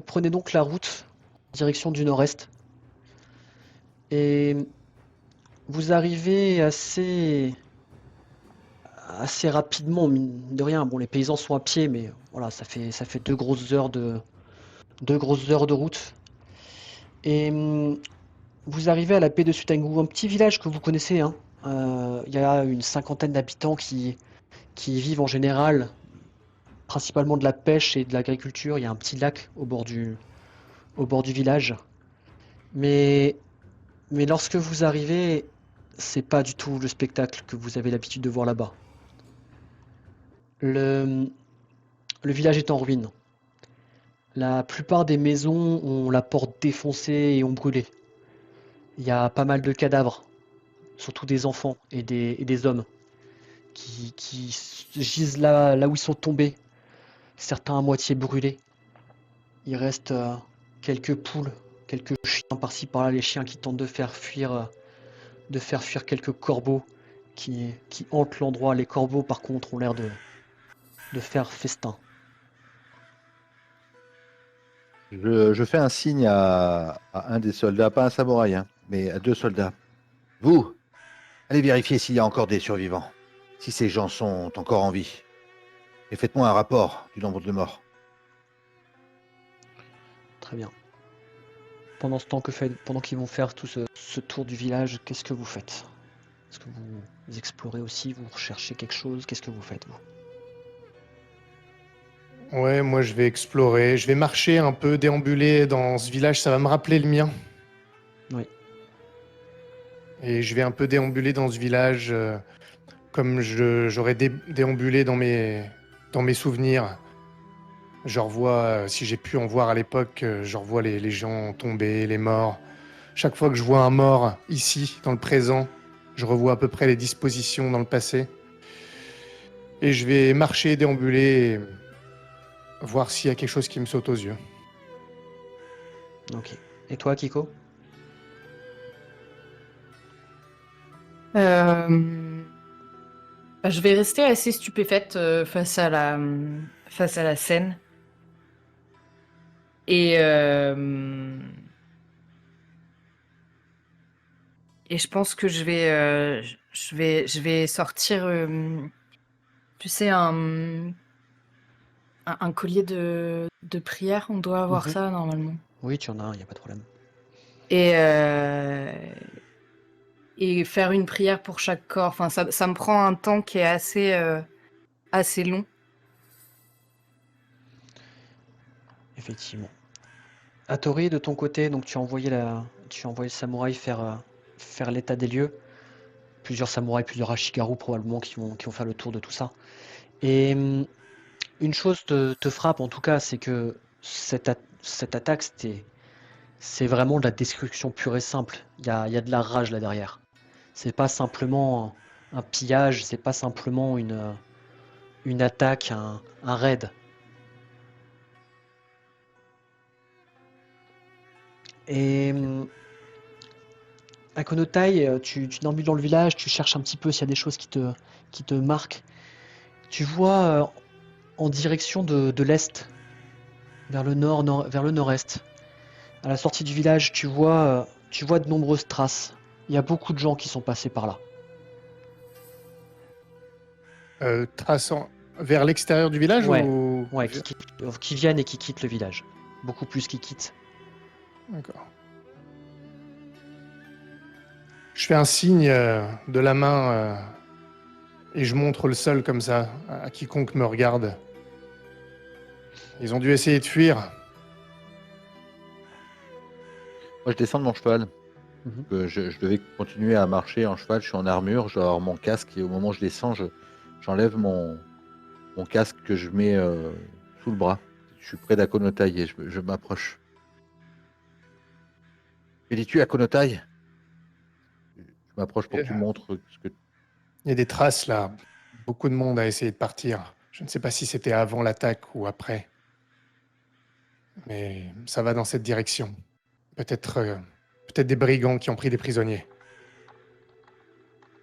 vous prenez donc la route en direction du nord-est et vous arrivez assez rapidement, mine de rien. Bon, les paysans sont à pied, mais voilà, ça fait deux grosses heures de route. Et vous arrivez à la baie de Sutengu, un petit village que vous connaissez, hein. Il y a une cinquantaine d'habitants qui y vivent en général, principalement de la pêche et de l'agriculture. Il y a un petit lac au bord du village. Mais, mais lorsque vous arrivez, c'est pas du tout le spectacle que vous avez l'habitude de voir là-bas. Le, le village est en ruine. La plupart des maisons ont la porte défoncée et ont brûlé. Il y a pas mal de cadavres, surtout des enfants et des hommes, qui gisent là où ils sont tombés, certains à moitié brûlés. Il reste quelques poules, quelques chiens par-ci par-là, les chiens qui tentent de faire fuir quelques corbeaux qui hantent l'endroit. Les corbeaux, par contre, ont l'air de faire festin. Je fais un signe à un des soldats, pas un samouraï, hein, mais à deux soldats. Vous, allez vérifier s'il y a encore des survivants, si ces gens sont encore en vie. Et faites-moi un rapport du nombre de morts. Très bien. Pendant qu'ils vont faire tout ce tour du village, qu'est-ce que vous faites? Est-ce que vous explorez aussi? Vous recherchez quelque chose? Qu'est-ce que vous faites, vous? Ouais, moi je vais explorer, je vais marcher un peu, déambuler dans ce village, ça va me rappeler le mien. Oui. Et je vais un peu déambuler dans ce village comme j'aurais déambulé dans mes souvenirs. Je revois, si j'ai pu en voir à l'époque, je revois les gens tombés, les morts. Chaque fois que je vois un mort ici, dans le présent, je revois à peu près les dispositions dans le passé. Et je vais marcher, déambuler, et voir s'il y a quelque chose qui me saute aux yeux. Ok. Et toi, Kiko? Euh, je vais rester assez stupéfaite face à la scène. Et, euh, et je pense que je vais sortir, tu sais, un collier de prière. On doit avoir Mhm. ça normalement. Oui, tu en as un, y a pas de problème. Et, euh, et faire une prière pour chaque corps. Enfin, ça me prend un temps qui est assez long. Effectivement. Hattori, de ton côté, donc tu as envoyé le samouraï faire l'état des lieux. Plusieurs samouraïs, plusieurs Ashigaru probablement qui vont faire le tour de tout ça. Et une chose te frappe en tout cas, c'est que cette attaque, c'est vraiment de la destruction pure et simple. Il y a de la rage là derrière. C'est pas simplement un pillage, c'est pas simplement une attaque, un raid. Et à Konotai, tu déambules dans le village, tu cherches un petit peu s'il y a des choses qui te marquent. Tu vois en direction de l'est, vers le vers le nord-est. À la sortie du village, tu vois de nombreuses traces. Il y a beaucoup de gens qui sont passés par là. Traçant vers l'extérieur du village Ouais, ou... ouais, qui viennent et qui quittent le village. Beaucoup plus qui quittent. D'accord. Je fais un signe de la main et je montre le sol comme ça à quiconque me regarde. Ils ont dû essayer de fuir. Moi, je descends de mon cheval. Mhm. Je devais continuer à marcher en cheval. Je suis en armure, je dois avoir mon casque. Et au moment où je descends, j'enlève mon casque que je mets sous le bras. Je suis près d'Akonotai et je m'approche. Que dis-tu, Akonotai? Je m'approche pour que tu me montres ce que. Il y a des traces là. Beaucoup de monde a essayé de partir. Je ne sais pas si c'était avant l'attaque ou après, mais ça va dans cette direction. Peut-être peut-être des brigands qui ont pris des prisonniers.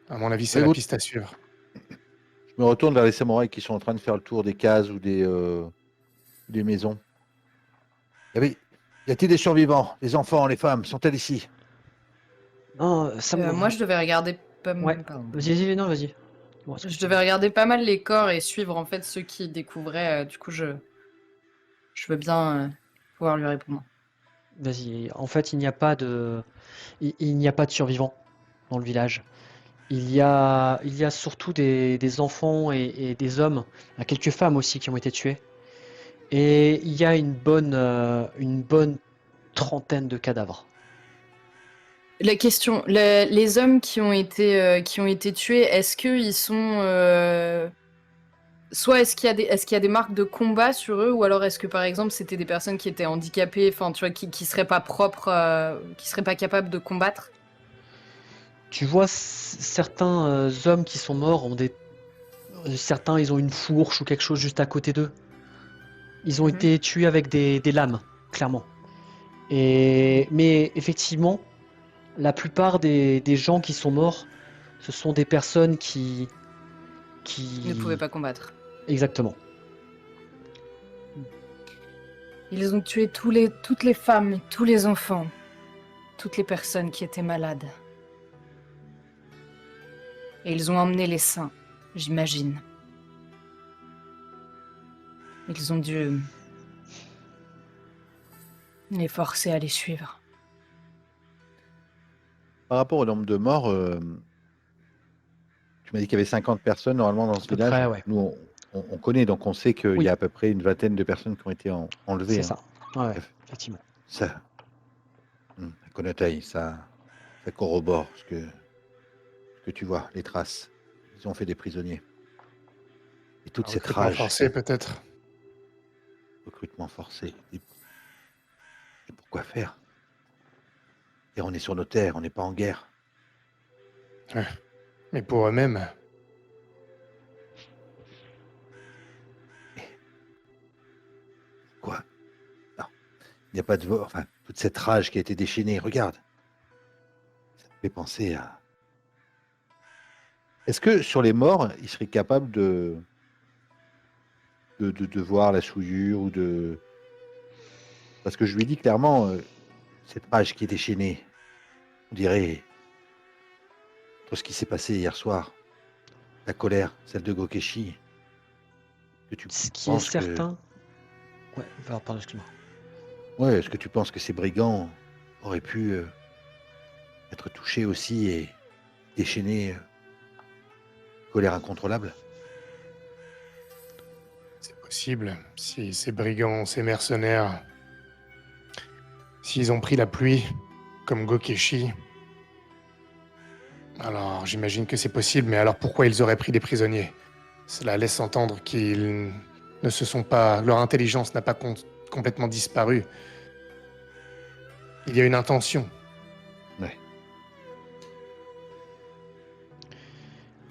À mon avis, c'est la Voulez-vous- piste à suivre. Je me retourne vers les samouraïs qui sont en train de faire le tour des cases ou des maisons. Y a-t-il des survivants? Les enfants, les femmes, sont-elles ici? Non, ça me... Moi, je devais regarder Ouais, pardon. vas-y, non, vas-y. Bon, Je devais regarder pas mal les corps et suivre en fait ceux qui découvraient. Du coup, je veux bien pouvoir lui répondre. Vas-y, en fait, il n'y a pas de... il n'y a pas de survivants dans le village. Il y a surtout des enfants et des hommes, il y a quelques femmes aussi qui ont été tuées. Et il y a une bonne trentaine de cadavres. La question, les hommes qui ont été tués, est-ce qu'ils sont soit est-ce qu'il y a des marques de combat sur eux, ou alors est-ce que par exemple c'était des personnes qui étaient handicapées, enfin tu vois, qui seraient pas propres, qui seraient pas capables de combattre? Tu vois, certains hommes qui sont morts ont des... certains, ils ont une fourche ou quelque chose juste à côté d'eux. Ils ont Mhm. été tués avec des lames, clairement. Mais effectivement, la plupart des gens qui sont morts, ce sont des personnes Ils ne pouvaient qui... pas combattre. Exactement. Ils ont tué toutes les femmes, tous les enfants, toutes les personnes qui étaient malades. Et ils ont emmené les saints, j'imagine. Ils ont dû les forcer à les suivre. Par rapport au nombre de morts, tu m'as dit qu'il y avait 50 personnes normalement dans À ce peu village. près, ouais. Nous, on connaît, donc on sait qu'il y Oui, a à peu près une vingtaine de personnes qui ont été enlevées. c'est Hein. ça. Ouais, Bref, effectivement. ça, Konotai, ça corrobore ce que tu vois, les traces. Ils ont fait des prisonniers. Et toute Un cette recrutement rage, forcé, peut-être. recrutement forcé. Et pourquoi faire? Et on est sur nos terres, on n'est pas en guerre. Mais pour eux-mêmes, Quoi? Non, il n'y a pas de... Enfin, toute cette rage qui a été déchaînée, regarde. Ça me fait penser à... Est-ce que sur les morts, il serait capable de voir la souillure ou de... Parce que je lui dis clairement, cette rage qui est déchaînée, on dirait, tout ce qui s'est passé hier soir, la colère, celle de Gokeshi, que tu Ce qui est penses que... certain... Ouais, pardon, excuse-moi. Ouais, est-ce que tu penses que ces brigands auraient pu être touchés aussi et déchaîner colère incontrôlable? c'est possible. Si ces brigands, ces mercenaires, s'ils ont pris la pluie, comme Gokeshi, alors j'imagine que c'est possible, mais alors pourquoi ils auraient pris des prisonniers? Cela laisse entendre qu'ils ne se sont pas... Leur intelligence n'a pas complètement disparu. Il y a une intention. Ouais.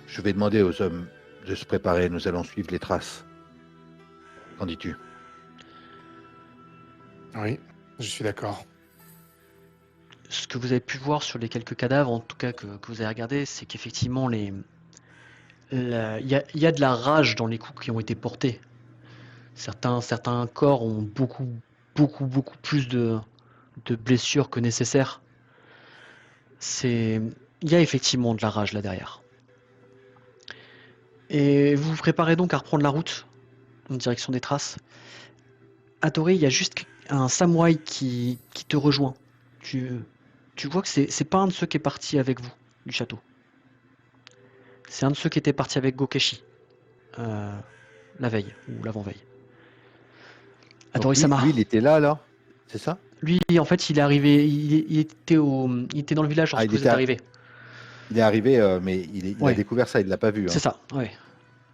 Je vais demander aux hommes de se préparer, nous allons suivre les traces. Qu'en dis-tu? Oui, je suis d'accord. Ce que vous avez pu voir sur les quelques cadavres, en tout cas que vous avez regardé, c'est qu'effectivement, il y a de la rage dans les coups qui ont été portés. Certains corps ont beaucoup plus de blessures que nécessaire. Il y a effectivement de la rage là derrière. Et vous vous préparez donc à reprendre la route en direction des traces. À Toré, il y a juste un samouraï qui te rejoint. Tu, tu vois que c'est pas un de ceux qui est parti avec vous du château. C'est un de ceux qui était parti avec Gokeshi la veille ou l'avant-veille. Donc lui, Atori-sama. il était là alors? C'est ça? Lui, en fait, il est arrivé. Il était dans le village Ah, lorsque vous êtes arrivé. il est arrivé, mais il a Ouais, découvert ça, il l'a pas vu. c'est Hein. ça. Ouais. D'accord.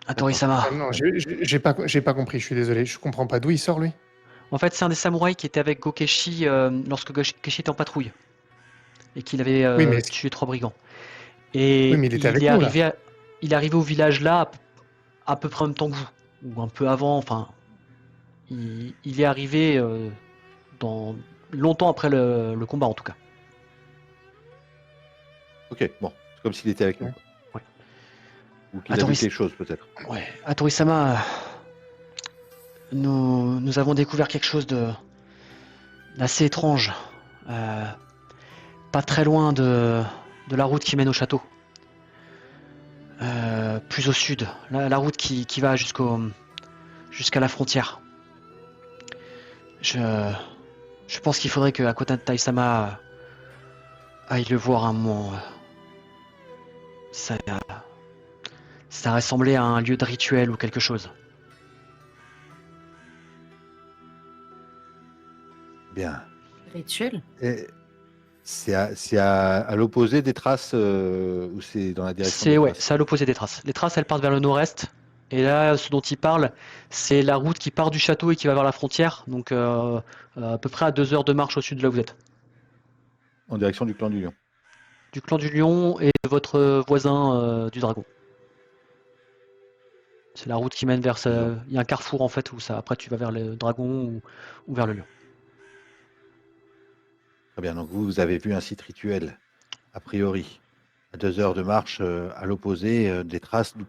Atori-sama. Non, Ouais. j'ai pas compris, je suis désolé. Je comprends pas d'où il sort, lui. En fait, c'est un des samouraïs qui était avec Gokeshi lorsque Gokeshi était en patrouille et qu'il avait Oui, mais, tué 3 brigands. oui, Et mais il était avec nous, là. il est arrivé au village là à peu près en même temps que vous, ou un peu avant. Enfin, il est arrivé longtemps après le combat en tout cas. Ok, bon, c'est comme s'il était avec nous. Ouais. Quoi. Ouais. Ou qu'il a vu Atori, quelque chose peut-être. ouais. Atori-sama, nous avons découvert quelque chose assez étrange. Euh, Pas très loin de la route qui mène au château. Plus au sud, la route qui va jusqu'à la frontière. Je, je pense qu'il faudrait que Akotan Taisama aille le voir un moment. Ça, ça ressemblait à un lieu de rituel ou quelque chose. Bien. Rituel. Et c'est à l'opposé des traces ou c'est dans la direction des Ouais, traces? c'est à l'opposé des traces. Les traces, elles partent vers le nord-est. Et là, ce dont il parle, c'est la route qui part du château et qui va vers la frontière. Donc, à peu près à 2 heures de marche au sud de là où vous êtes. En direction du clan du lion. Du clan du lion et de votre voisin du dragon. C'est la route qui mène vers Ils ont- ça. Il y a un carrefour en fait où ça. Après, tu vas vers le dragon ou vers le lion. Très bien, donc vous avez vu un site rituel, a priori, à 2 heures de marche, à l'opposé des traces d'où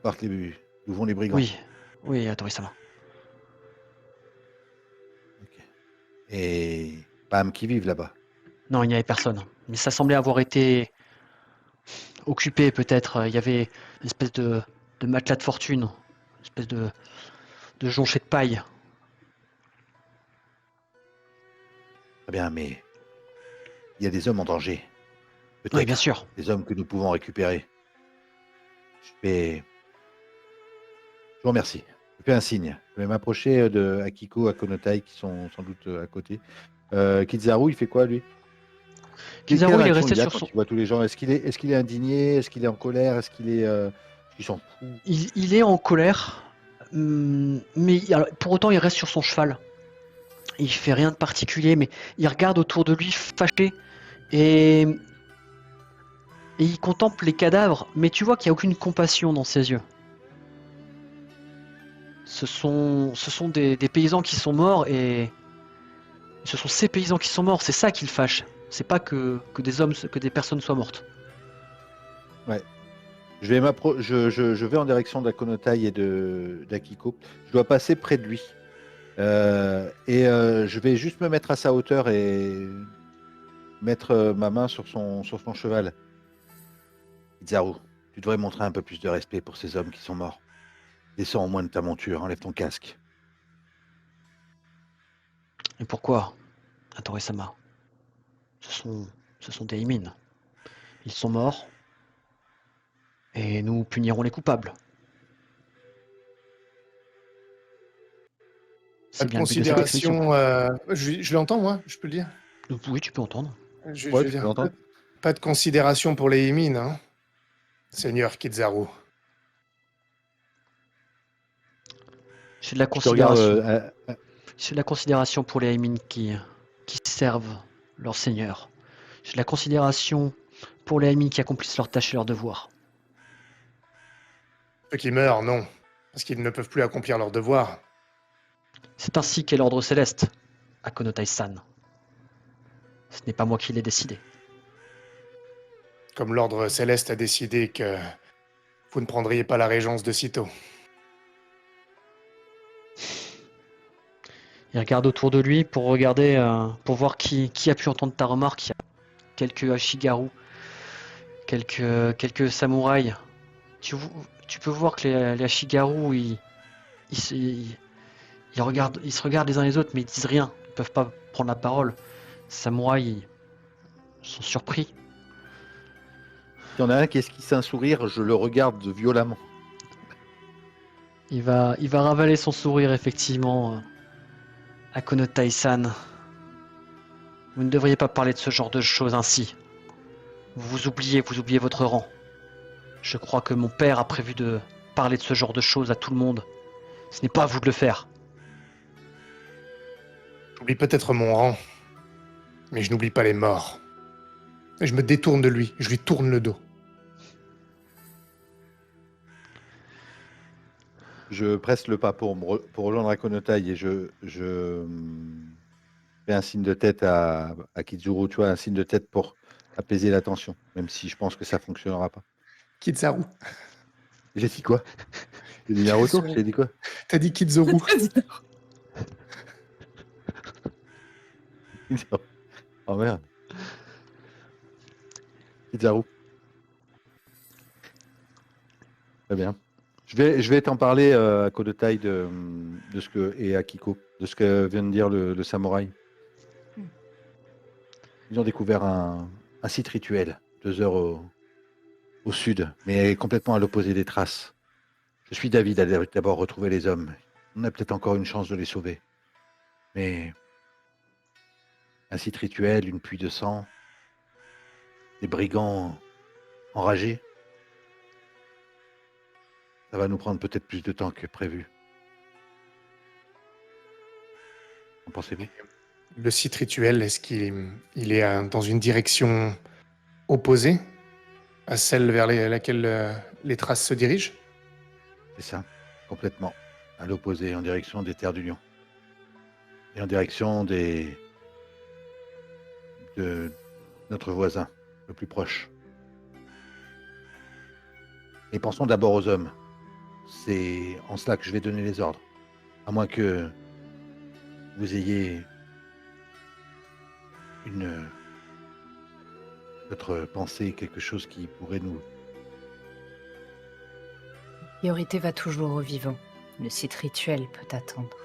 vont les brigands. Oui, oui, Tori-sama. Ok. Et pas âmes qui vivent là-bas. Non, il n'y avait personne. Mais ça semblait avoir été occupé peut-être. Il y avait une espèce de matelas de fortune, une espèce de jonchée de paille. Très bien, mais il y a des hommes en danger. Oui, bien Peut-être sûr. des hommes que nous pouvons récupérer. Je vous remercie. Je fais un signe. Je vais m'approcher de Akiko, Akonotai, qui sont sans doute à côté. Kizaru, il fait quoi, lui? Quelle Kizaru, il est réaction resté il a sur quand son. il voit tous les gens? Est-ce qu'il est indigné? Est-ce qu'il est en colère? Est-ce qu'il s'en fout? Il est en colère, mais alors, pour autant, il reste sur son cheval. Il fait rien de particulier, mais il regarde autour de lui, fâché, et, et il contemple les cadavres, mais tu vois qu'il n'y a aucune compassion dans ses yeux. Ce sont des paysans qui sont morts, et ce sont ces paysans qui sont morts, c'est ça qui le fâche. C'est pas que des personnes soient mortes. Ouais. Je vais en direction d'Akonotai et d'Akiko. Je dois passer près de lui. Je vais juste me mettre à sa hauteur et mettre ma main sur son cheval. Kizaru, tu devrais montrer un peu plus de respect pour ces hommes qui sont morts. Descends au moins de ta monture, enlève ton casque. Et pourquoi, Hattori-sama? Ce sont des Hymin. Ils sont morts, et nous punirons les coupables. Pas C'est de bien le but de cette expédition. considération. Je l'entends, moi, je peux le dire. Donc, oui, tu peux entendre. Je Ouais, veux tu peux dire, l'entendre? pas de considération pour les Émines, hein, Seigneur Kizaru. J'ai de la Je te regarde. considération. J'ai de la considération pour les Hymin qui servent leur seigneur. J'ai de la considération pour les Hymin qui accomplissent leurs tâches et leurs devoirs. Ceux qui meurent, non, parce qu'ils ne peuvent plus accomplir leurs devoirs. C'est ainsi qu'est l'ordre céleste, Akonotai-san. Ce n'est pas moi qui l'ai décidé. Comme l'ordre céleste a décidé que vous ne prendriez pas la régence de sitôt. Il regarde autour de lui pour regarder, pour voir qui a pu entendre ta remarque. Il y a quelques Ashigaru, quelques samouraïs. Tu, tu peux voir que les Ashigaru, ils se, ils ils se regardent les uns les autres, mais ils disent rien. Ils peuvent pas prendre la parole. Les samouraïs sont surpris. Il y en a un qui esquisse un sourire, je le regarde violemment. Il va ravaler son sourire, effectivement, Akonotai-san. Vous ne devriez pas parler de ce genre de choses ainsi. Vous oubliez votre rang. Je crois que mon père a prévu de parler de ce genre de choses à tout le monde. Ce n'est pas à vous de le faire. J'oublie peut-être mon rang, mais je n'oublie pas les morts. Et je me détourne de lui, je lui tourne le dos. Je presse le pas pour rejoindre Akonotai et je fais un signe de tête à Kizuru, tu vois, un signe de tête pour apaiser la tension, même si je pense que ça fonctionnera pas. Kizaru. J'ai dit quoi? J'ai dit Naruto? J'ai dit quoi? T'as dit Kizaru. Oh merde. Kizaru. Très bien. Je vais t'en parler à Kodotai de ce que, et à Kiko, de ce que vient de dire le samouraï. Hmm. Ils ont découvert un site rituel, 2 heures au sud, mais complètement à l'opposé des traces. Je suis David à d'abord retrouver les hommes. On a peut-être encore une chance de les sauver. Mais un site rituel, une pluie de sang, des brigands enragés, ça va nous prendre peut-être plus de temps que prévu. En pensez-vous? Le site rituel, est-ce qu'il est dans une direction opposée à celle vers laquelle les traces se dirigent? C'est ça, complètement. À l'opposé, en direction des terres du lion. Et en direction de notre voisin, le plus proche. Et pensons d'abord aux hommes. C'est en cela que je vais donner les ordres. À moins que vous ayez votre pensée, quelque chose qui pourrait nous... La priorité va toujours aux vivants. Le site rituel peut attendre.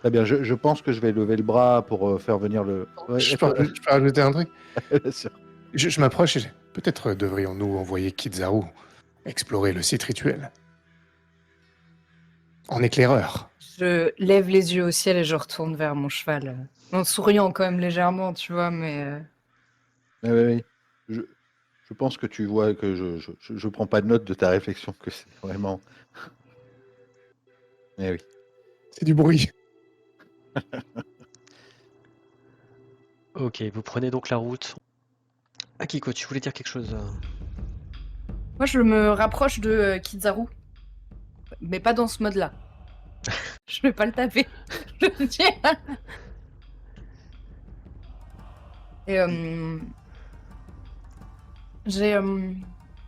Très bien, je pense que je vais lever le bras pour faire venir le... Ouais, Je peux rajouter un truc? bien sûr. Je m'approche et peut-être devrions-nous envoyer Kizaru explorer le site rituel. En éclaireur. Je lève les yeux au ciel et je retourne vers mon cheval. En souriant quand même légèrement, tu vois, mais... Oui. Je pense que tu vois que je prends pas de note de ta réflexion, que c'est vraiment... Eh oui. C'est du bruit. Ok, vous prenez donc la route. Akiko, tu voulais dire quelque chose? Moi, je me rapproche de Kizaru. Mais pas dans ce mode-là. Je vais pas le taper. Je le dis. Et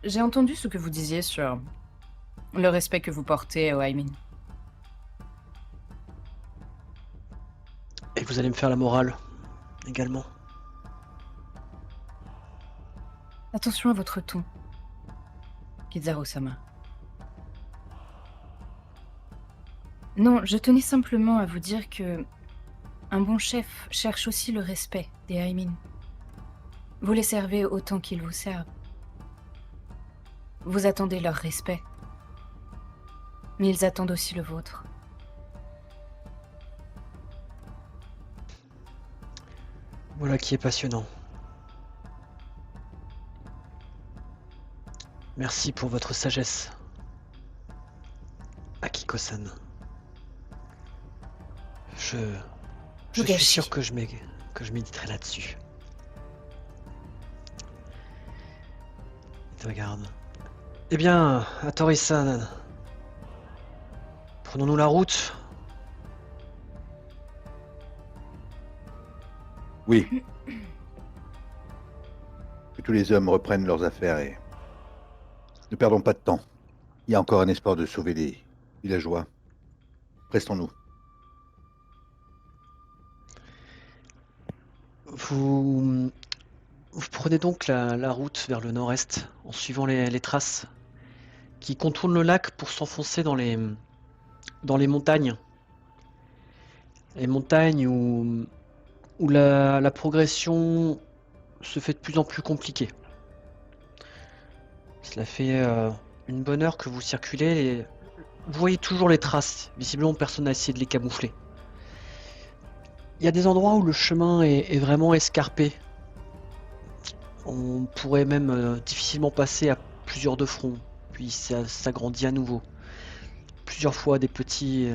j'ai entendu ce que vous disiez sur le respect que vous portez au Aimin. Et vous allez me faire la morale également. Attention à votre ton, Kizaru-sama. Non, je tenais simplement à vous dire que un bon chef cherche aussi le respect des Aimin. Vous les servez autant qu'ils vous servent. Vous attendez leur respect. Mais ils attendent aussi le vôtre. Voilà qui est passionnant. Merci pour votre sagesse, Akiko-san. Je suis Togashi. sûr que je méditerai là-dessus. Il te regarde. Eh bien, Hattori-san, prenons-nous la route. Oui. Que tous les hommes reprennent leurs affaires et ne perdons pas de temps. Il y a encore un espoir de sauver les villageois. Prestons-nous. Vous prenez donc la route vers le nord-est en suivant les traces qui contournent le lac pour s'enfoncer dans les montagnes. Les montagnes où la progression se fait de plus en plus compliquée. Cela fait une bonne heure que vous circulez et vous voyez toujours les traces. Visiblement, personne n'a essayé de les camoufler. Il y a des endroits où le chemin est vraiment escarpé. On pourrait même difficilement passer à plusieurs de front, puis ça s'agrandit à nouveau. Plusieurs fois des petits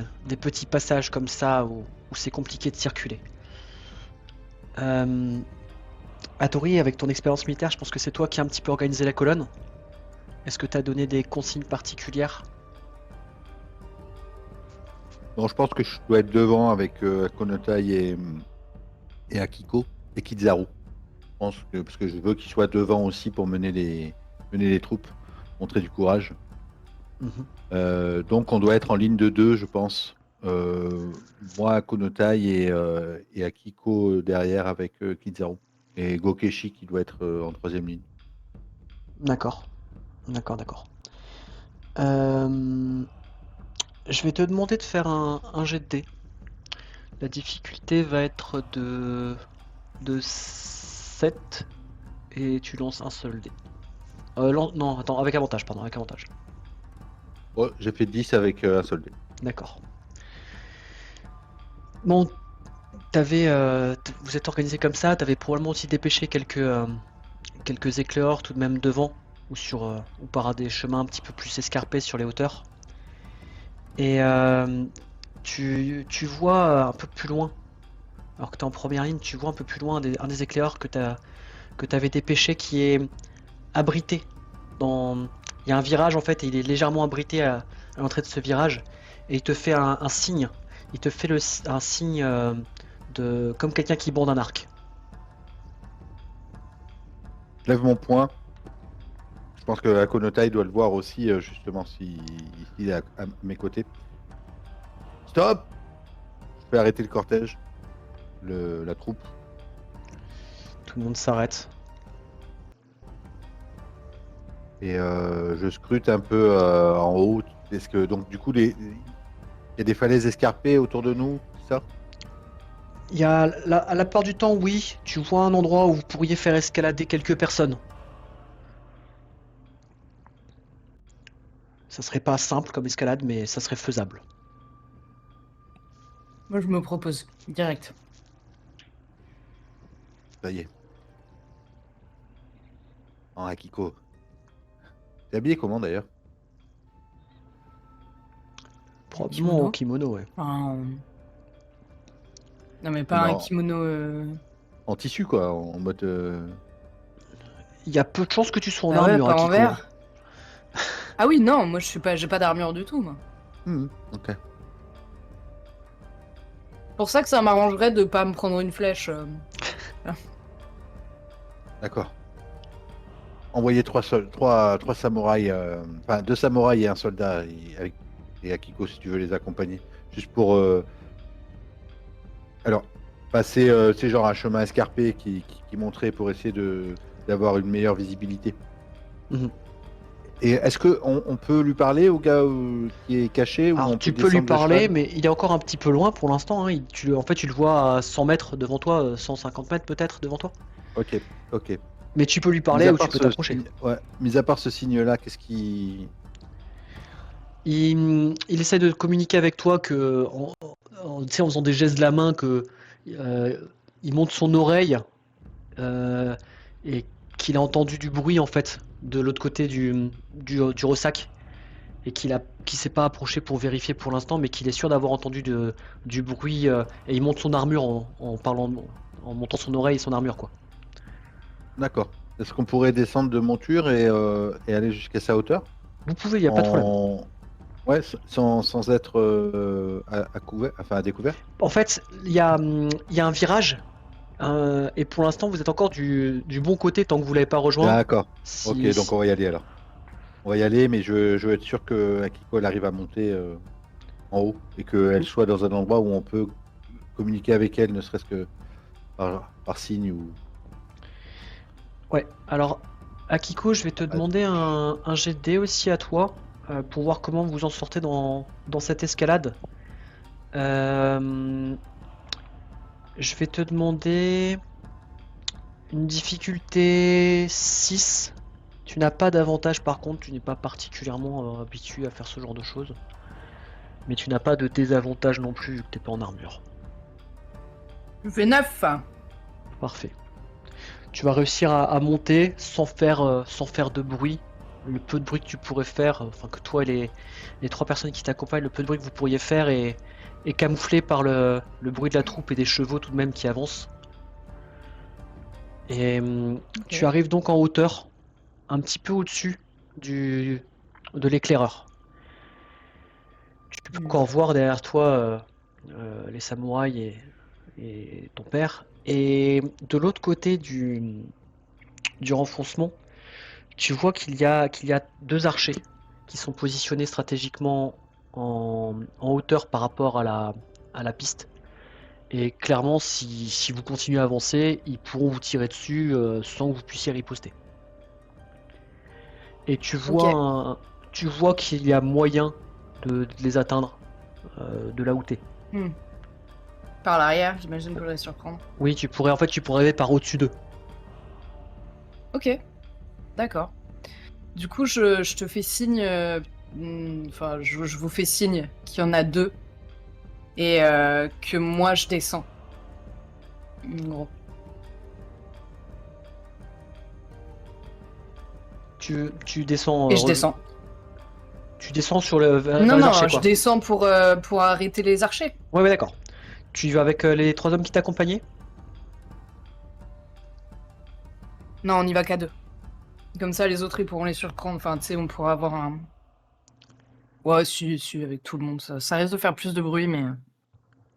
passages comme ça où c'est compliqué de circuler. Hattori, avec ton expérience militaire, je pense que c'est toi qui as un petit peu organisé la colonne. Est-ce que tu as donné des consignes particulières? Bon, je pense que je dois être devant avec Konotai et Akiko et Kizaru. Je pense que parce que je veux qu'ils soient devant aussi pour mener les troupes, montrer du courage. Mhm. Donc on doit être en ligne de 2, je pense. Euh, Moi, Konotai et Akiko derrière avec Kizaru. Et Gokeshi qui doit être en troisième ligne. D'accord. D'accord, d'accord. Euh, Je vais te demander de faire un jet de dés. La difficulté va être de 7 et tu lances un seul dé. Non, attends, avec avantage, pardon, avec avantage. Ouais, j'ai fait 10 avec un seul dé. D'accord. Bon, vous êtes organisé comme ça, t'avais probablement aussi dépêché quelques éclairs tout de même devant ou par des chemins un petit peu plus escarpés sur les hauteurs. Et tu vois un peu plus loin, alors que tu es en première ligne, tu vois un peu plus loin un des éclairs que tu avais dépêché qui est abrité. Il y a un virage en fait, et il est légèrement abrité à l'entrée de ce virage, et il te fait un signe. Il te fait un signe comme quelqu'un qui bande un arc. Je lève mon poing. Je pense que Konotai doit le voir aussi, justement, s'il est à mes côtés. Stop! Je fais arrêter le cortège, la troupe. Tout le monde s'arrête. Et je scrute un peu en haut. Est-ce que, donc, du coup, il y a des falaises escarpées autour de nous, c'est ça? À la part du temps, oui, tu vois un endroit où vous pourriez faire escalader quelques personnes. Ça serait pas simple comme escalade, mais ça serait faisable. Moi, je me propose, direct. Ça y est. En Akiko. T'es habillé comment d'ailleurs? Probablement en Kimono. kimono, ouais. Enfin, non, mais pas un Non, kimono. en tissu quoi, en mode. Il y a peu de chances que tu sois en Ah ouais, armure, pas en Akiko. vert. Ah oui, non, moi, j'ai pas d'armure du tout, moi. Ok. Pour ça que ça m'arrangerait de pas me prendre une flèche. D'accord. Envoyer trois samouraïs, enfin 2 samouraïs et un soldat et Akiko si tu veux les accompagner. Juste pour alors passer c'est genre un chemin escarpé qui montrait pour essayer d'avoir une meilleure visibilité. Mhm. Et est-ce que on peut lui parler au gars qui est caché ou Alors on tu peut peux lui descendre de parler, cheval? mais il est encore un petit peu loin pour l'instant. Hein. En fait, tu le vois à 100 mètres devant toi, 150 mètres peut-être devant toi. Ok, ok. Mais tu peux lui Mis parler à ou tu part peux ce t'approcher. signe, ouais, mis à part ce signe-là, qu'est-ce qui. Il essaie de communiquer avec toi tu sais, en faisant des gestes de la main il monte son oreille et qu'il a entendu du bruit en fait de l'autre côté du ressac et qu'il s'est pas approché pour vérifier pour l'instant, mais qu'il est sûr d'avoir entendu du bruit et il monte son armure en parlant, en montant son oreille et son armure quoi. D'accord. Est-ce qu'on pourrait descendre de monture et aller jusqu'à sa hauteur? Vous pouvez, il y a pas de problème. Ouais, sans être à couvert, enfin à découvert. En fait, il y a un virage. Et pour l'instant, vous êtes encore du bon côté tant que vous l'avez pas rejoint. D'accord. Ok, Si, donc on va y aller alors. On va y aller, mais je veux être sûr que Akiko elle arrive à monter en haut et qu'elle soit dans un endroit où on peut communiquer avec elle, ne serait-ce que par signe ou. Ouais, alors Akiko, je vais te demander un jet de dés aussi à toi pour voir comment vous en sortez dans cette escalade. Je vais te demander une difficulté 6. Tu n'as pas d'avantage par contre, tu n'es pas particulièrement habitué à faire ce genre de choses. Mais tu n'as pas de désavantage non plus vu que t'es pas en armure. Je fais 9. Parfait. Tu vas réussir à monter sans faire de bruit. Le peu de bruit que tu pourrais faire, enfin que toi et les 3 personnes qui t'accompagnent, le peu de bruit que vous pourriez faire est camouflé par le bruit de la troupe et des chevaux tout de même qui avancent. Et tu arrives donc en hauteur, un petit peu au-dessus de l'éclaireur. Tu peux encore voir derrière toi les samouraïs et ton père. Et de l'autre côté du renfoncement, tu vois qu'il y a 2 archers qui sont positionnés stratégiquement en hauteur par rapport à la piste. Et clairement, si vous continuez à avancer, ils pourront vous tirer dessus sans que vous puissiez riposter. Et tu vois qu'il y a moyen de les atteindre de là où t'es. Par l'arrière, j'imagine pour les surprendre. Oui, tu pourrais arriver par au-dessus d'eux. Ok, d'accord. Du coup, je te fais signe. Enfin, je vous fais signe qu'il y en a 2 et que moi je descends. En gros. Tu descends. Et je descends. Tu descends sur vers Non, les non, archers, je quoi. descends pour arrêter les archers. Ouais, d'accord. Tu y vas avec les 3 hommes qui t'accompagnaient? Non, on y va qu'à 2. Comme ça, les autres, ils pourront les surprendre. Enfin, tu sais, on pourra avoir un... Ouais, si, avec tout le monde. Ça risque de faire plus de bruit, mais...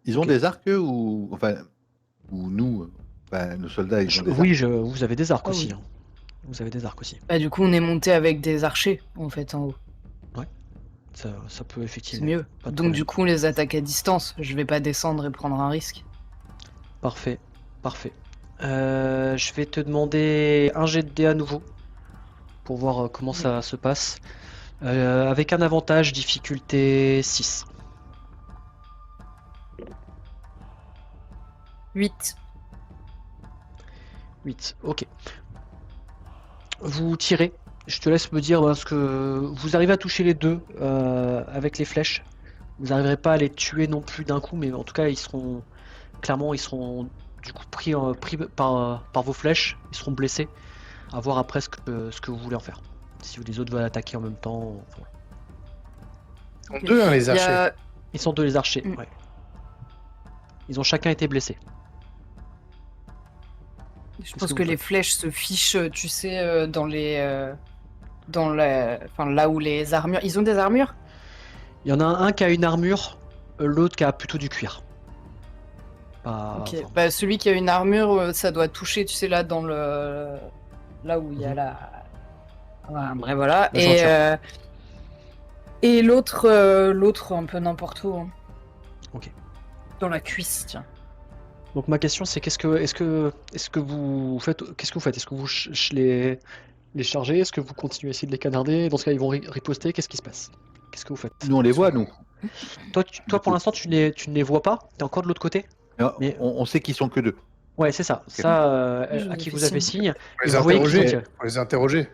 Ils ont Ok. des arcs, eux, ou nous, nos soldats, ils ont des arcs. Oui, vous avez des arcs Ah aussi. oui. Hein. Vous avez des arcs aussi. Bah, du coup, on est monté avec des archers, en fait, en haut. Ça peut C'est effectivement. mieux. Pas de Donc, problème. du coup, on les attaque à distance. Je vais pas descendre et prendre un risque. Parfait. Je vais te demander un jet de dés à nouveau pour voir comment ça se passe. Avec un avantage, difficulté 6. 8. 8, ok. Vous tirez. Je te laisse me dire parce que vous arrivez à toucher les 2 avec les flèches. Vous n'arriverez pas à les tuer non plus d'un coup, mais en tout cas, ils seront du coup pris par vos flèches. Ils seront blessés. À voir après ce que vous voulez en faire. Si les autres veulent attaquer en même temps. Voilà. Ils sont 2, hein, les Il y archers. a... Ils sont 2 les archers. Mm. Ouais. Ils ont chacun été blessés. Je Qu'est-ce pense que que vous les faites? flèches se fichent, tu sais, dans les... Enfin, là où les armures... Ils ont des armures? Il y en a un qui a une armure, l'autre qui a plutôt du cuir. Ok. Enfin, Bah, celui qui a une armure, ça doit toucher, tu sais, là, dans le... Là où il y a Mhm. la... Voilà, bref, voilà. La jointure. Et l'autre, un peu n'importe où. Hein. Ok. Dans la cuisse, tiens. Donc ma question c'est est-ce que vous faites Est-ce que vous les chargez? Est-ce que vous continuez à essayer de les canarder? Dans ce cas ils vont riposter, qu'est-ce qui se passe? Qu'est-ce que vous faites? Nous, on les voit, nous. Toi pour l'instant tu ne les vois pas, t'es encore de l'autre côté? Mais On sait qu'ils sont que 2. ouais c'est ça, Ok. ça Je à vous qui ai vous fait avez signe. signe, Faut et les vous voyez qu'ils ont interroger. tiré. Faut les interroger.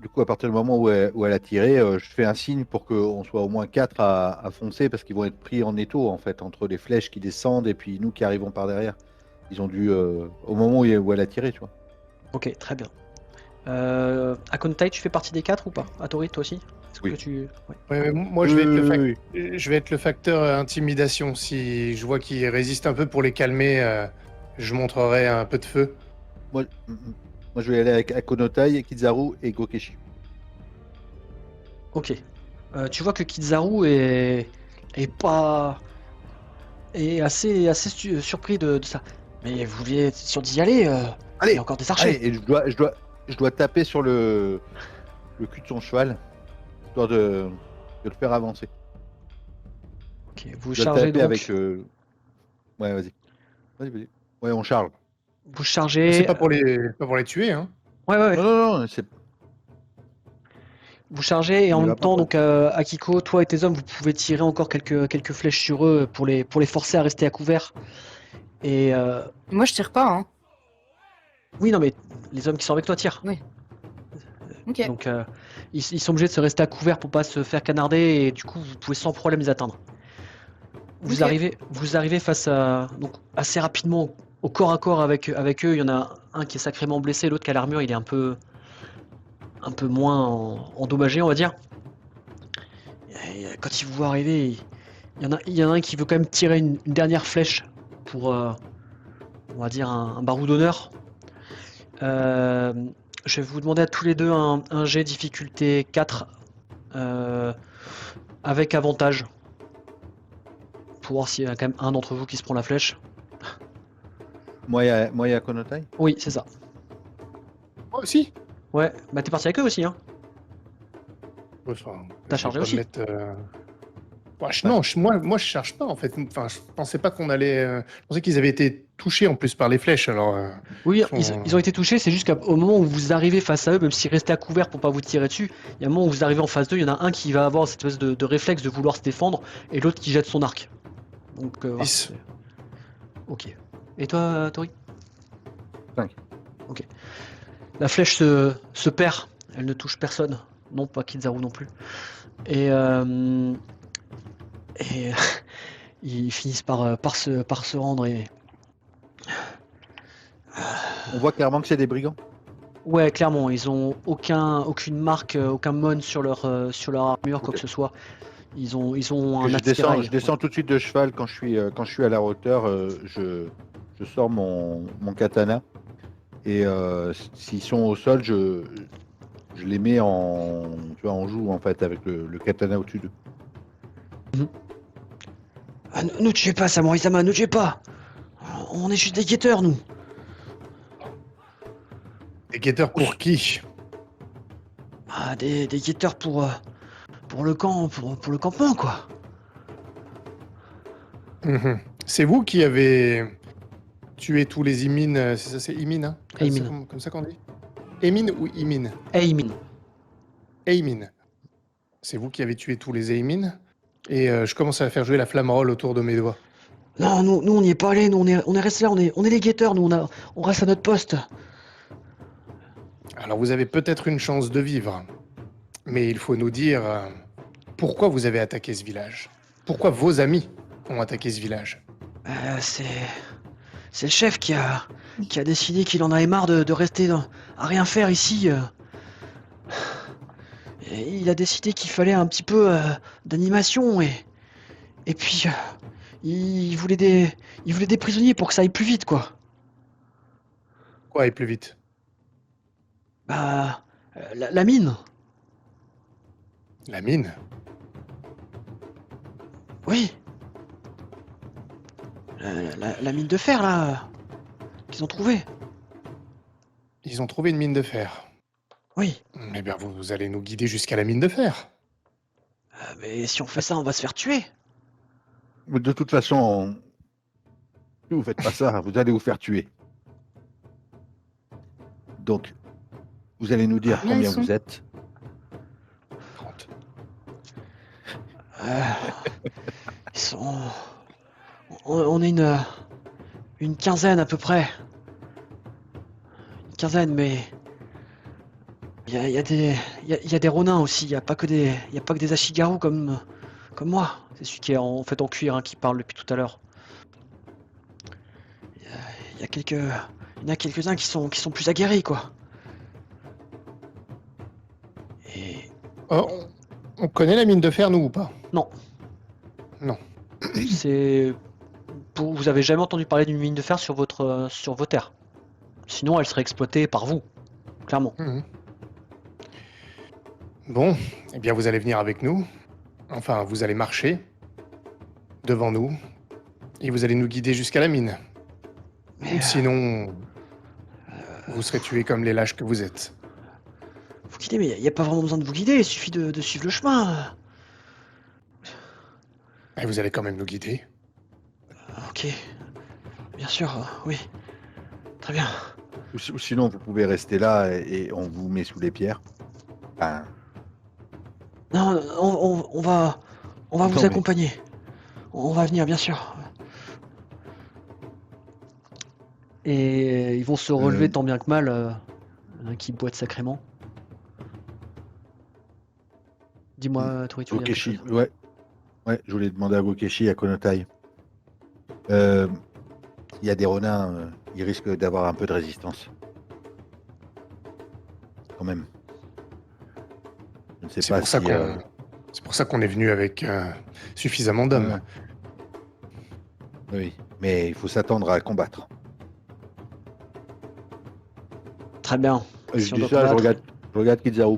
Du coup, à partir du moment où elle a tiré, je fais un signe pour qu'on soit au moins 4 à foncer, parce qu'ils vont être pris en étau, en fait, entre les flèches qui descendent et puis nous qui arrivons par derrière. Ils ont dû, au moment où elle a tiré, tu vois. Ok, très bien. Akontai, tu fais partie des 4 ou pas? Atori, toi aussi? Est-ce Oui. que tu... Ouais. Ouais, mais moi, je vais être Oui. je vais être le facteur intimidation. Si je vois qu'ils résistent un peu pour les calmer, je montrerai un peu de feu. Moi, je vais aller avec Akonotai, Kizaru et Gokeshi. Ok. Tu vois que Kizaru est assez surpris de ça. Mais vous vouliez être sûr d'y aller, il y Allez, a encore des archers. allez, et je dois taper sur le cul de son cheval, histoire de le faire avancer. Ok, vous Je dois le chargez taper donc. avec. Ouais, vas-y. Vas-y. Ouais, on charge. Vous C'est chargez. pas pour les tuer, hein. Ouais. Non, Vous chargez et on en y même va pas, temps, quoi. donc Akiko, toi et tes hommes, vous pouvez tirer encore quelques flèches sur eux pour les forcer à rester à couvert. Et Moi, je tire pas, hein. oui, non, mais les hommes qui sont avec toi tirent. Ok. Donc ils sont obligés de se rester à couvert pour pas se faire canarder et du coup vous pouvez sans problème les atteindre. Vous Ok. arrivez face à donc assez rapidement au corps à corps avec eux. Il y en a un qui est sacrément blessé, l'autre qui a l'armure, il est un peu moins endommagé, on va dire. Et quand il vous voit arriver, il y en a un qui veut quand même tirer une dernière flèche pour on va dire un barou d'honneur. Je vais vous demander à tous les deux un jet difficulté 4 avec avantage. Pour voir s'il y a quand même un d'entre vous qui se prend la flèche. Moi, il y a Akonotai. Oui, c'est ça. Moi aussi. Ouais, bah t'es parti avec eux aussi, hein. Enfin, T'as je vais chargé pas aussi. me mettre, Moi, je cherche pas en fait. Enfin, je pensais pas qu'on allait. Je pensais qu'ils avaient été touchés en plus par les flèches. Alors, Oui, sont- ils ont été touchés, c'est juste qu'au moment où vous arrivez face à eux, même s'ils restaient à couvert pour pas vous tirer dessus, il y a un moment où vous arrivez en face d'eux, il y en a un qui va avoir cette espèce de réflexe de vouloir se défendre, et l'autre qui jette son arc. Donc voilà. 10. Ok. Et toi, Tori? 5. Ok. La flèche se perd, elle ne touche personne. Non, pas Kizaru non plus. Et ils finissent par se rendre et... On voit clairement que c'est des brigands. Ouais, clairement, ils ont aucune marque, aucun mon sur leur armure, quoi Ok. que ce soit. Ils ont un Je attirail. descends tout de suite de cheval quand je suis à la hauteur. Je sors mon katana et s'ils sont au sol, je les mets en joue en fait avec le katana au-dessus d'eux. Ah, nous tuez pas, Samurai-sama, nous tuez pas. On est juste des guetteurs, nous. Des guetteurs pour qui? Ah, des guetteurs pour le camp, pour le campement, quoi. Mhm. C'est vous qui avez tué tous les Imin. C'est ça, c'est Imin, hein? Aimin. C'est comme ça qu'on dit? Emin ou Imin? Aimin. Aimin. C'est vous qui avez tué tous les Aimin. Et je commence à faire jouer la flamme-rolle autour de mes doigts. Non, nous on n'y est pas allés, nous on est restés là, on est les guetteurs, nous on reste à notre poste. Alors vous avez peut-être une chance de vivre. Mais il faut nous dire pourquoi vous avez attaqué ce village. Pourquoi vos amis ont attaqué ce village. C'est le chef qui a décidé qu'il en avait marre de rester à rien faire ici. Et il a décidé qu'il fallait un petit peu d'animation et puis il voulait des prisonniers pour que ça aille plus vite, quoi. Quoi aille plus vite? Bah la mine. La mine? Oui. La mine de fer là qu'ils ont trouvée. Ils ont trouvé une mine de fer. Oui. Eh bien, vous allez nous guider jusqu'à la mine de fer. Mais si on fait ça, on va se faire tuer. Mais de toute façon, si vous faites pas ça, vous allez vous faire tuer. Donc, vous allez nous dire Combien combien ils sont vous êtes. 30. Ils sont... On est une quinzaine à peu près. Une quinzaine, mais... Il y a des Ronins aussi, il n'y a pas que des Ashigaru comme moi. C'est celui qui est en fait en cuir hein, qui parle depuis tout à l'heure. Il y en a quelques-uns qui sont plus aguerris, quoi. Et On connaît la mine de fer, nous, ou pas? non. Non. Vous avez jamais entendu parler d'une mine de fer sur vos terres. Sinon, elle serait exploitée par vous, clairement. Mhm. Bon, eh bien, vous allez venir avec nous. Enfin, vous allez marcher devant nous et vous allez nous guider jusqu'à la mine. Mais Sinon, vous serez tués comme les lâches que vous êtes. vous guidez, mais il n'y a pas vraiment besoin de vous guider, il suffit de suivre le chemin. Et vous allez quand même nous guider. Ok, bien sûr, oui. Très bien. Ou sinon, vous pouvez rester là et on vous met sous les pierres. Enfin, Non, on va Non, vous mais- accompagner. On va venir, bien sûr. Et ils vont se relever tant bien que mal, un qui boite sacrément. Dis-moi, Tori, tu veux dire quelque Gokeshi, chose? ouais, je voulais demander à Gokeshi et à Konotai. Il y a des Ronins, ils risquent d'avoir un peu de résistance. Quand même. Je ne sais C'est pas pour ça si, c'est pour ça qu'on est venu avec suffisamment d'hommes. oui, mais il faut s'attendre à combattre. Très bien. Je Si on dis doit ça, combattre. je regarde Kizaru.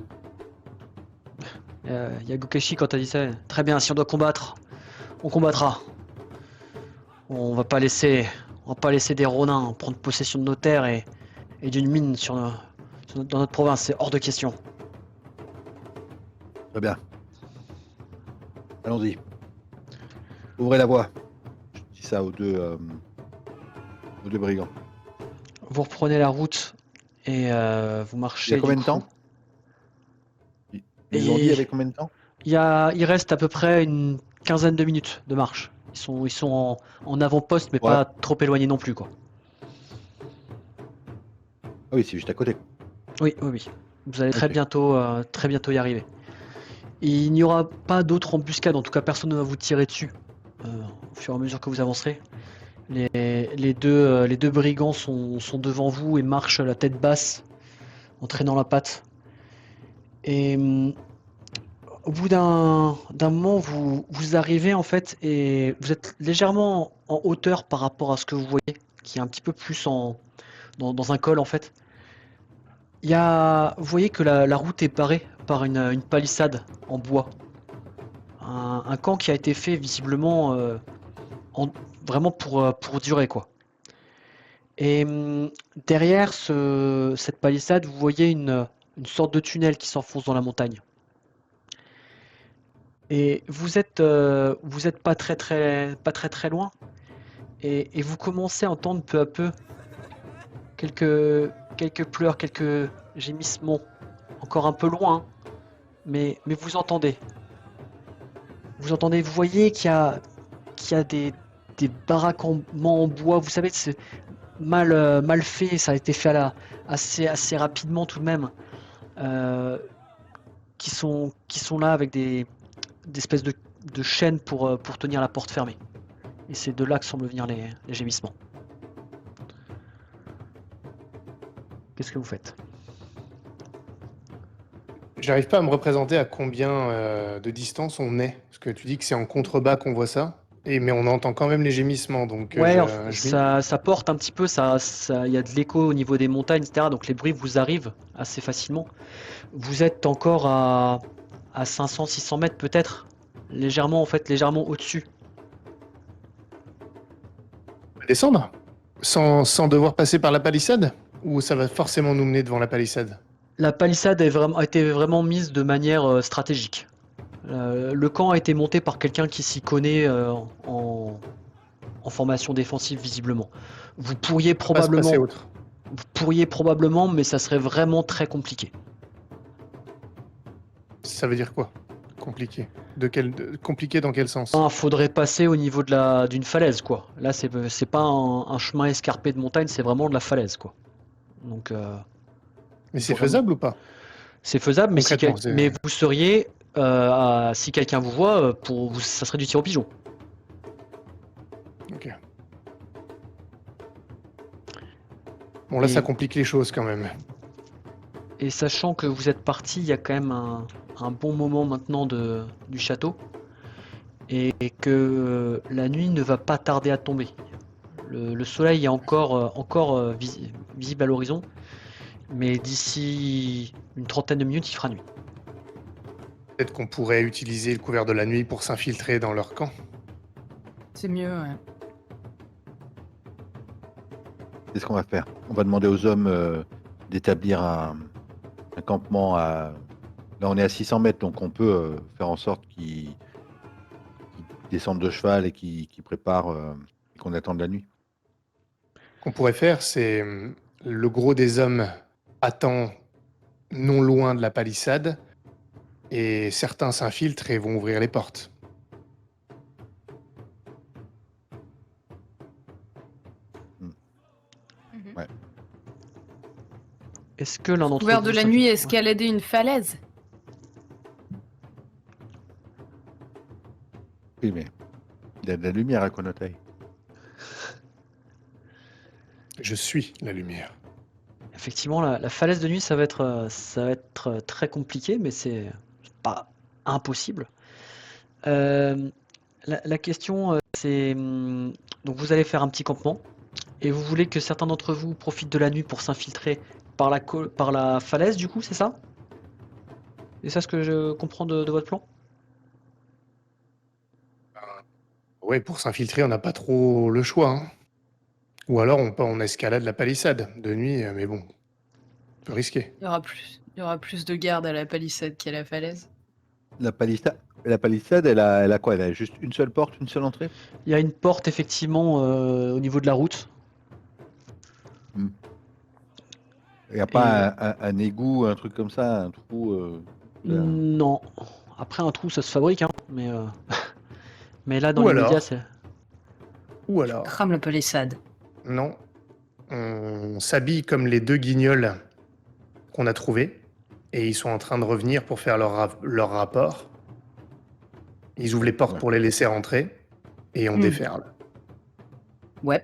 Il y a Gokeshi quand t'as dit ça. Très bien, si on doit combattre, on combattra. On va pas laisser des Ronins prendre possession de nos terres et d'une mine dans notre province. C'est hors de question. Très bien. Allons-y. Ouvrez la voie. Je dis ça aux deux brigands. Vous reprenez la route et vous Il y marchez a combien du de temps? coup. Ils nous ont dit il y Et avait combien de temps? il reste à peu près une quinzaine de minutes de marche. Ils sont en avant-poste, mais Ouais. pas trop éloignés non plus, quoi. Ah oui, c'est juste à côté. Oui, oui, oui. Vous allez Ok. très bientôt y arriver. Il n'y aura pas d'autres embuscades, en tout cas personne ne va vous tirer dessus au fur et à mesure que vous avancerez. Les deux brigands sont devant vous et marchent la tête basse en traînant la patte. Et au bout d'un moment, vous arrivez en fait et vous êtes légèrement en hauteur par rapport à ce que vous voyez, qui est un petit peu plus dans un col en fait. Vous voyez que la route est barrée par une palissade en bois. Un camp qui a été fait visiblement en- vraiment pour durer quoi. Et derrière cette palissade, vous voyez une sorte de tunnel qui s'enfonce dans la montagne. Et vous êtes pas très loin. Et vous commencez à entendre peu à peu quelques pleurs, quelques gémissements. Encore un peu loin, hein, mais vous entendez. Vous voyez qu'il y a des baraquements en bois. Vous savez, c'est mal fait. Ça a été fait assez rapidement tout de même. euh, qui sont là avec des espèces de chaînes pour tenir la porte fermée. Et c'est de là que semblent venir les gémissements. Qu'est-ce que vous faites? J'arrive pas à me représenter à combien de distance on est. Parce que tu dis que c'est en contrebas qu'on voit ça. Mais on entend quand même les gémissements. Donc Ouais, je m'y- ça porte un petit peu, il y a de l'écho au niveau des montagnes, etc. Donc les bruits vous arrivent assez facilement. Vous êtes encore à 500-600 mètres peut-être, légèrement en fait, légèrement au-dessus. descendre sans devoir passer par la palissade? Ou ça va forcément nous mener devant la palissade? La palissade a été vraiment mise de manière stratégique. Le camp a été monté par quelqu'un qui s'y connaît en formation défensive visiblement. Vous pourriez On va pas se passer probablement, autre. mais ça serait vraiment très compliqué. Ça veut dire quoi? Compliqué. Compliqué dans quel sens? Faudrait passer au niveau d'une falaise, quoi. Là, c'est pas un chemin escarpé de montagne, c'est vraiment de la falaise, quoi. Donc, Mais c'est vraiment, faisable ou pas? c'est faisable, Concrètement, mais vous seriez, si quelqu'un vous voit, ça serait du tir au pigeon. Ok. Bon, là, Et- ça complique les choses quand même. Et sachant que vous êtes parti, il y a quand même un bon moment maintenant du château, et que la nuit ne va pas tarder à tomber. Le soleil est encore visible à l'horizon, mais d'ici une trentaine de minutes, il fera nuit. Peut-être qu'on pourrait utiliser le couvert de la nuit pour s'infiltrer dans leur camp. C'est mieux, ouais. Qu'est-ce qu'on va faire? On va demander aux hommes d'établir un campement à. Là, on est à 600 mètres, donc on peut faire en sorte qu'ils descendent de cheval et qu'ils préparent et qu'on attende la nuit. Qu'on pourrait faire, c'est le gros des hommes attend non loin de la palissade et certains s'infiltrent et vont ouvrir les portes. Est-ce que l'un d'entre Couvert vous de la nuit, escalader une falaise? Oui, mais il y a de la lumière à Konotai. Je suis la lumière. Effectivement, la falaise de nuit, ça va être très compliqué, mais c'est pas impossible. La question, c'est donc vous allez faire un petit campement et vous voulez que certains d'entre vous profitent de la nuit pour s'infiltrer par la falaise, du coup, c'est ça? C'est ça ce que je comprends de votre plan? Ouais, pour s'infiltrer, on n'a pas trop le choix, hein. Ou alors on escalade la palissade de nuit, mais bon, un peu risqué. Il y aura plus de gardes à la palissade qu'à la falaise. La palissade, elle a quoi? Elle a juste une seule porte, une seule entrée? Il y a une porte effectivement au niveau de la route. Il n'y a Et pas un égout, un truc comme ça, un trou non. Après un trou ça se fabrique, hein, mais là dans Ou l'immédiat alors, c'est. ou alors, Crame la palissade. non, on s'habille comme les deux guignols qu'on a trouvés, et ils sont en train de revenir pour faire leur rapport. Ils ouvrent les portes Ouais. pour les laisser rentrer, et on déferle. Ouais.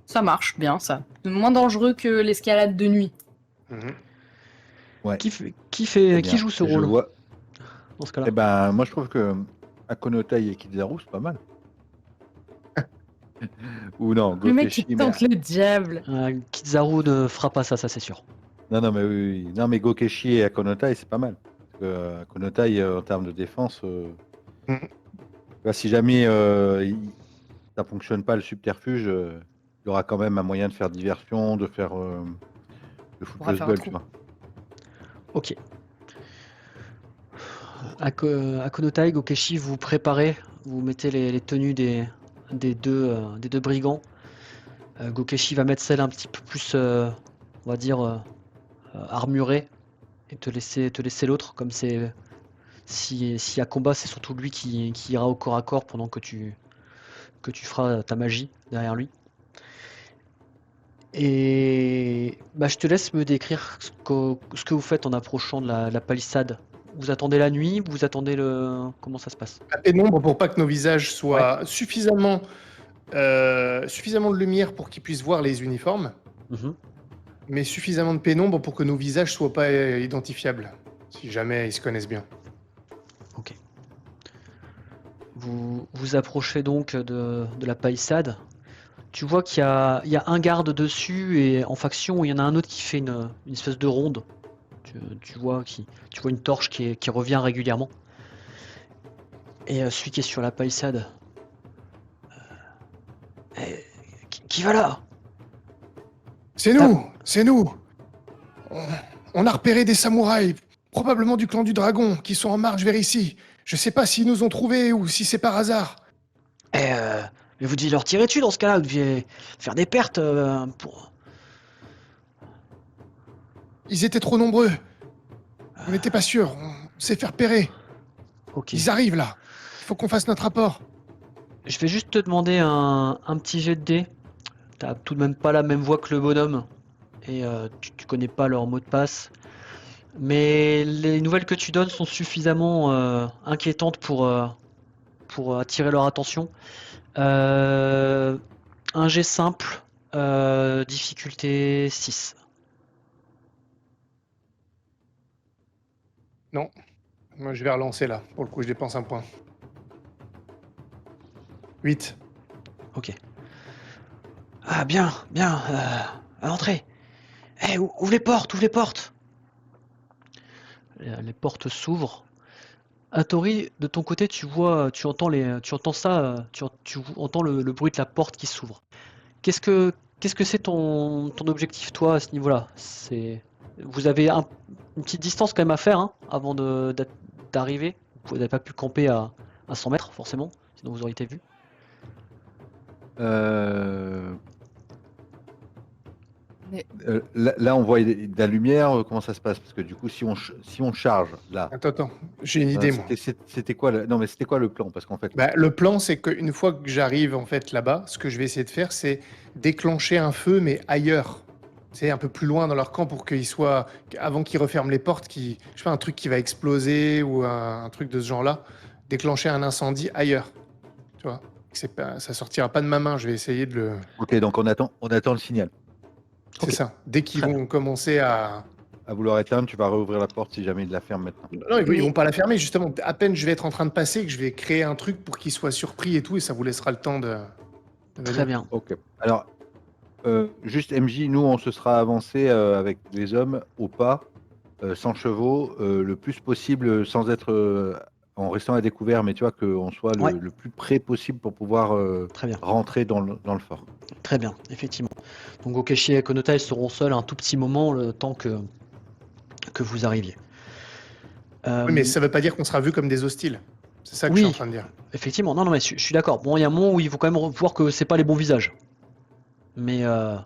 Ça marche bien, ça. Moins dangereux que l'escalade de nuit. Mhm. Ouais, Qui très bien. joue ce Et je rôle vois. dans ce cas-là? Eh ben, moi, je trouve que Akonotai et Kizaru, c'est pas mal. Ou non, Le mec qui Gokeshi, mais... tente le diable. Kizaru ne fera pas ça, ça c'est sûr. Non, mais oui. Non, mais Gokeshi et Akonotai, c'est pas mal. Parce que Akonotai, en termes de défense, Mhm. bah, si jamais ça fonctionne pas le subterfuge, il y aura quand même un moyen de faire diversion, de faire de foutre pourra le faire un sbeul, trou. tu vois. Ok. Akonotai, Gokeshi, vous préparez, vous mettez les tenues des deux brigands. Gokeshi va mettre celle un petit peu plus, on va dire, armurée, et te laisser l'autre, comme c'est. S'il y a combat, c'est surtout lui qui ira au corps à corps pendant que tu feras ta magie derrière lui. Et bah, je te laisse me décrire ce que vous faites en approchant de la palissade. Vous attendez la nuit, vous attendez le. Comment ça se passe? La pénombre pour pas que nos visages soient suffisamment de lumière pour qu'ils puissent voir les uniformes, Mhm. mais suffisamment de pénombre pour que nos visages soient pas identifiables, si jamais ils se connaissent bien. Ok. Vous approchez donc de la palissade. Tu vois il y a un garde dessus et en faction, il y en a un autre qui fait une espèce de ronde. Tu vois une torche qui revient régulièrement. Et celui qui est sur la palissade. Eh, qui va là? C'est nous, c'est nous. On a repéré des samouraïs, probablement du clan du dragon, qui sont en marche vers ici. Je sais pas s'ils nous ont trouvés ou si c'est par hasard. Eh, mais vous deviez leur tirer dessus dans ce cas-là, vous deviez faire des pertes pour. Ils étaient trop nombreux. On n'était pas sûr. On s'est fait repérer. Ok. Ils arrivent là. Il faut qu'on fasse notre rapport. Je vais juste te demander un petit jet de dés. T'as tout de même pas la même voix que le bonhomme. Et tu connais pas leur mot de passe. Mais les nouvelles que tu donnes sont suffisamment inquiétantes pour attirer leur attention. Un jet simple, difficulté 6. Non. Moi, je vais relancer là. Pour le coup, je dépense un point. 8. Ok. Ah bien, bien, à l'entrée. Eh, ouvre les portes, ouvre les portes. Les portes s'ouvrent. Atori, de ton côté, tu entends ça, tu entends le bruit de la porte qui s'ouvre. Qu'est-ce que c'est ton objectif, toi, à ce niveau-là? Vous avez une petite distance quand même à faire, hein, avant d'arriver. Vous n'avez pas pu camper à 100 mètres, forcément, sinon vous auriez été vu. Mais- Là, on voit de la lumière. Comment ça se passe? Parce que du coup, si on charge là, Attends. J'ai une idée, moi. c'était quoi non, mais c'était quoi le plan? Parce qu'en fait, Bah, le plan, c'est qu'une fois que j'arrive en fait là-bas, ce que je vais essayer de faire, c'est déclencher un feu, mais ailleurs. C'est un peu plus loin dans leur camp pour qu'ils soient, avant qu'ils referment les portes, je sais pas, un truc qui va exploser ou un truc de ce genre-là, déclencher un incendie ailleurs. Tu vois, ça sortira pas de ma main. Je vais essayer de le. ok, donc on attend le signal. C'est Ok. ça. Dès qu'ils Très vont commencer à. À vouloir éteindre, tu vas réouvrir la porte si jamais il la ferme maintenant. Non, ils Mais- vont pas la fermer, justement. À peine je vais être en train de passer, que je vais créer un truc pour qu'ils soient surpris et tout, et ça vous laissera le temps de Très venir. bien. Ok. Alors, juste MJ, nous, on se sera avancé avec les hommes au pas, sans chevaux, le plus possible, sans être en restant à découvert, mais tu vois, qu'on soit Ouais. le plus près possible pour pouvoir Très bien. rentrer dans le fort. Très bien, effectivement. Donc Gokeshi et Konotai seront seuls un tout petit moment, le temps que vous arriviez. Oui, mais Euh, ça veut pas dire qu'on sera vu comme des hostiles. C'est ça que je suis en oui, train de dire. effectivement. Non, non, mais je suis d'accord. Bon, il y a un moment où il faut quand même voir que c'est pas les bons visages. Mais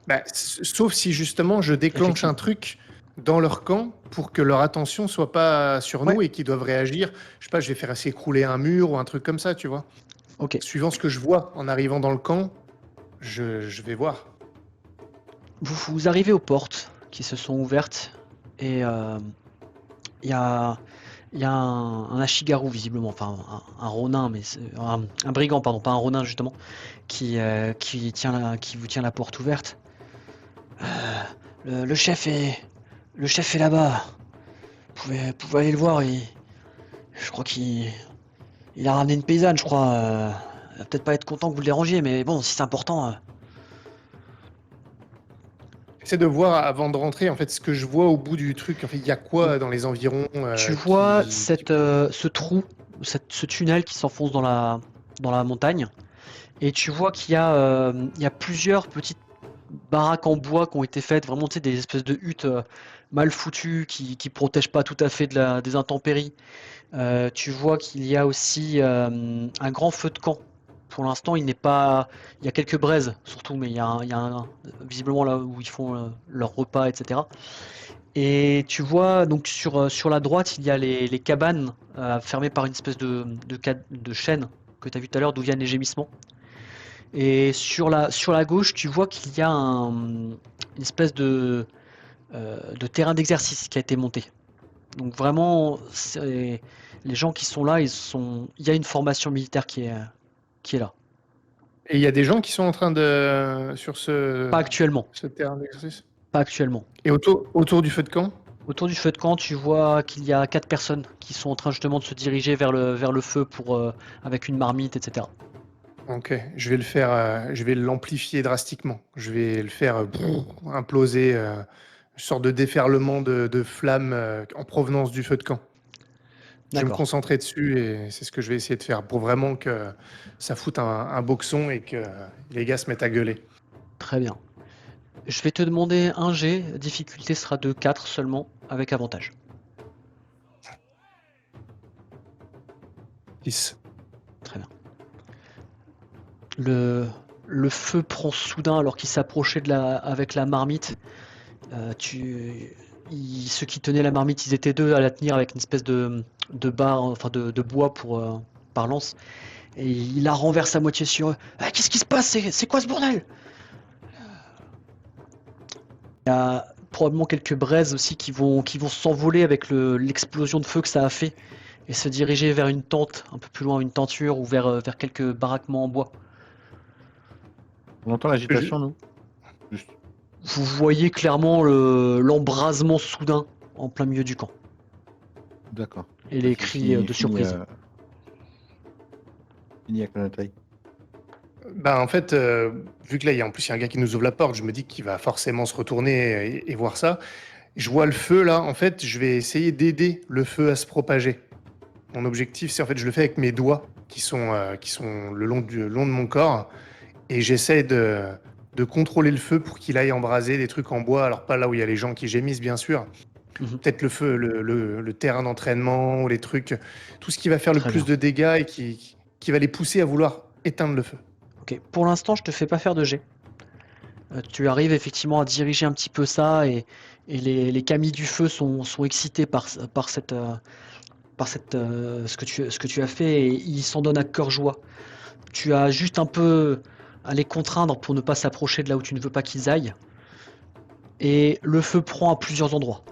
Bah, sauf si justement je déclenche un effectivement. truc dans leur camp pour que leur attention soit pas sur Ouais, nous et qu'ils doivent réagir. Je sais pas, je vais faire s'écrouler un mur ou un truc comme ça, tu vois. ok. Suivant ce que je vois en arrivant dans le camp, je vais voir. Vous arrivez aux portes qui se sont ouvertes et il y a, il y a un Ashigaru visiblement, enfin un ronin, mais un brigand, pardon, pas un ronin justement, qui vous tient la porte ouverte. Euh, le chef est là-bas. Vous pouvez aller le voir. Je crois qu'il a ramené une paysanne, je crois. Il va peut-être pas être content que vous le dérangiez, mais bon, si c'est important. J'essaie de voir avant de rentrer en fait ce que je vois au bout du truc. En fait, il y a Donc, quoi dans les environs tu vois ce trou, ce tunnel qui s'enfonce dans la montagne, et tu vois il y a plusieurs petites baraques en bois qui ont été faites, vraiment, tu sais, des espèces de huttes mal foutues qui protègent pas tout à fait des intempéries. Tu vois qu'il y a aussi un grand feu de camp. Pour l'instant, il n'est pas. Il y a quelques braises, surtout, mais visiblement là où ils font leur repas, etc. Et tu vois, donc sur la droite, il y a les cabanes fermées par une espèce de chaîne que tu as vu tout à l'heure d'où viennent les gémissements. Et sur la gauche, tu vois qu'il y a une espèce de terrain d'exercice qui a été monté. Donc vraiment, les gens qui sont là, il y a une formation militaire qui est là. Et il y a des gens qui sont en train de sur Pas actuellement, ce terrain d'exercice. pas actuellement. Et autour du feu de camp. Autour du feu de camp, tu vois qu'il y a 4 personnes qui sont en train justement de se diriger vers le feu avec une marmite, etc. Ok, je vais le faire, je vais l'amplifier drastiquement. Je vais le faire imploser, une sorte de déferlement de flammes en provenance du feu de camp. Je vais me D'accord, concentrer dessus et c'est ce que je vais essayer de faire pour vraiment que ça foute un boxon et que les gars se mettent à gueuler. très bien. Je vais te demander un jet, difficulté sera de 4 seulement, avec avantage. 10. Très bien. Le feu prend soudain alors qu'il s'approchait avec la marmite. Ceux qui tenaient la marmite, ils étaient deux à la tenir avec une espèce de barre, enfin de bois par lance. Et il la renverse à moitié sur eux. Ah, qu'est-ce qui se passe? C'est quoi ce bordel? Il y a probablement quelques braises aussi qui vont s'envoler avec l'explosion de feu que ça a fait et se diriger vers une tente, un peu plus loin, une tenture ou vers quelques baraquements en bois. On entend l'agitation, nous Juste. Vous voyez clairement l'embrasement soudain en plein milieu du camp D'accord. et les cris de surprise. Fini avec la taille. Bah en fait, vu que là, en plus, il y a un gars qui nous ouvre la porte, je me dis qu'il va forcément se retourner et voir ça. Je vois le feu là, en fait, je vais essayer d'aider le feu à se propager. Mon objectif, c'est en fait, je le fais avec mes doigts qui sont le long de mon corps et j'essaie de contrôler le feu pour qu'il aille embraser des trucs en bois. Alors, pas là où il y a les gens qui gémissent, bien sûr. Mhm. Peut-être le feu, le terrain d'entraînement, ou les trucs, tout ce qui va faire le Très plus bien. de dégâts et qui va les pousser à vouloir éteindre le feu. Ok. Pour l'instant, je te fais pas faire de jet. Tu arrives effectivement à diriger un petit peu ça et les camis du feu sont excités par ce que tu as fait et ils s'en donnent à cœur joie. Tu as juste un peu à les contraindre pour ne pas s'approcher de là où tu ne veux pas qu'ils aillent. Et le feu prend à plusieurs endroits.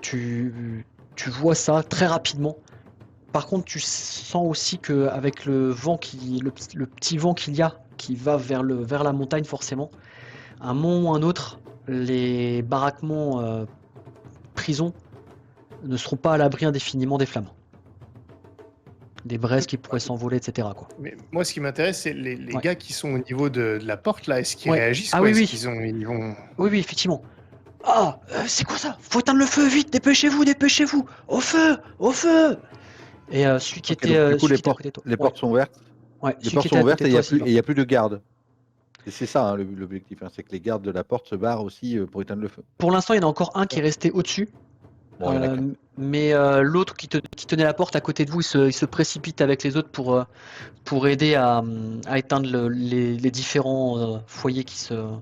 Tu vois ça très rapidement. Par contre, tu sens aussi qu'avec le petit vent qu'il y a, qui va vers la montagne forcément, à un moment ou un autre, les baraquements prisons ne seront pas à l'abri indéfiniment des flammes. Des braises qui pourraient s'envoler, etc. quoi. Mais moi, ce qui m'intéresse, c'est les Ouais. gars qui sont au niveau de la porte, là. Est-ce qu'ils Ouais. réagissent, Ah quoi? oui, Est-ce oui. qu'ils vont... Oui, oui, effectivement. Ah, c'est quoi ça? Faut éteindre le feu, vite, dépêchez-vous, dépêchez-vous! Au feu! Au feu! Et celui qui Ok, était, donc du coup, celui qui était à côté de toi. les portes sont ouvertes. Ouais, Les celui qui portes était sont à ouvertes côté et de il toi, n'y Sylvain. a, plus de garde. Et c'est ça, hein, l'objectif. Hein, c'est que les gardes de la porte se barrent aussi pour éteindre le feu. Pour l'instant, il y en a encore un qui est resté au-dessus. Bon, il y en a qu'un. Mais l'autre qui tenait la porte à côté de vous, il se précipite avec les autres pour aider à éteindre les différents foyers qui se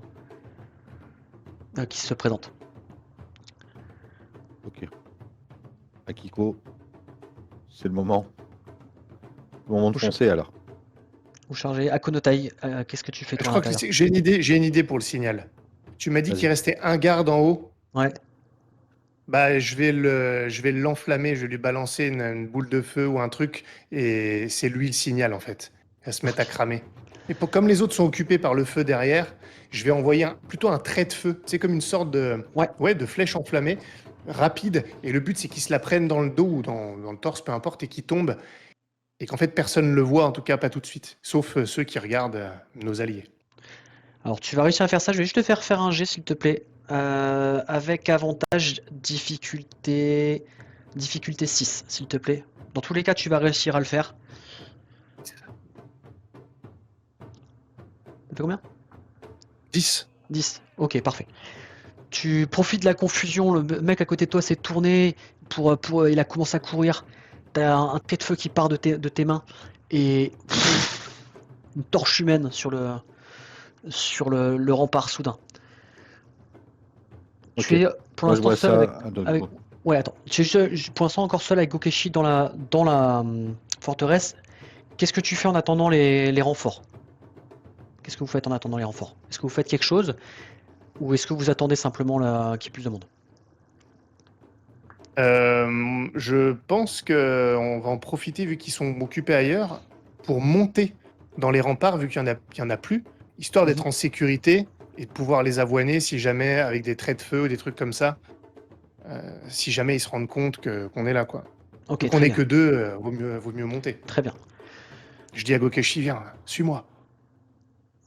présentent. Ok. Akiko, c'est le moment. Le moment de Touche. foncer alors. Vous chargez Akonotai, qu'est-ce que tu fais Je toi à crois que l'intérieur? j'ai une idée pour le signal. Tu m'as dit Vas-y. qu'il restait un garde en haut. Ouais, Bah, je vais l'enflammer, je vais lui balancer une boule de feu ou un truc, et c'est lui le signal en fait. Elle se met à cramer. Et comme les autres sont occupés par le feu derrière, je vais envoyer plutôt un trait de feu. C'est comme une sorte Ouais. de flèche enflammée, rapide. Et le but, c'est qu'il se la prenne dans le dos ou dans le torse, peu importe, et qu'il tombe. Et qu'en fait, personne ne le voit, en tout cas pas tout de suite. Sauf ceux qui regardent nos alliés. Alors tu vas réussir à faire ça, je vais juste te faire un jet s'il te plaît. Avec avantage, difficulté 6 s'il te plaît. Dans tous les cas, tu vas réussir à le faire. Ça fait combien? 10. 10. Ok, parfait. Tu profites de la confusion, le mec à côté de toi s'est tourné, il a commencé à courir. T'as un trait de feu qui part de tes mains et une torche humaine sur le rempart soudain. Ok. Tu es pour Moi, je l'instant vois seul ça. avec. Ouais, attends. Tu es pour l'instant encore seul avec Gokeshi dans la forteresse. Qu'est-ce que tu fais en attendant les renforts? Qu'est-ce que vous faites en attendant les renforts? Est-ce que vous faites quelque chose ou est-ce que vous attendez simplement qu'il y ait plus de monde? Je pense qu'on va en profiter, vu qu'ils sont occupés ailleurs, pour monter dans les remparts, vu qu'il y en a plus, histoire d'être Mhm. en sécurité et de pouvoir les avoiner si jamais, avec des traits de feu ou des trucs comme ça, si jamais ils se rendent compte qu'on est là, quoi. Ok, Donc on très n'est bien. que deux, vaut mieux monter. Très bien. Je dis à Gokeshi, viens, suis-moi.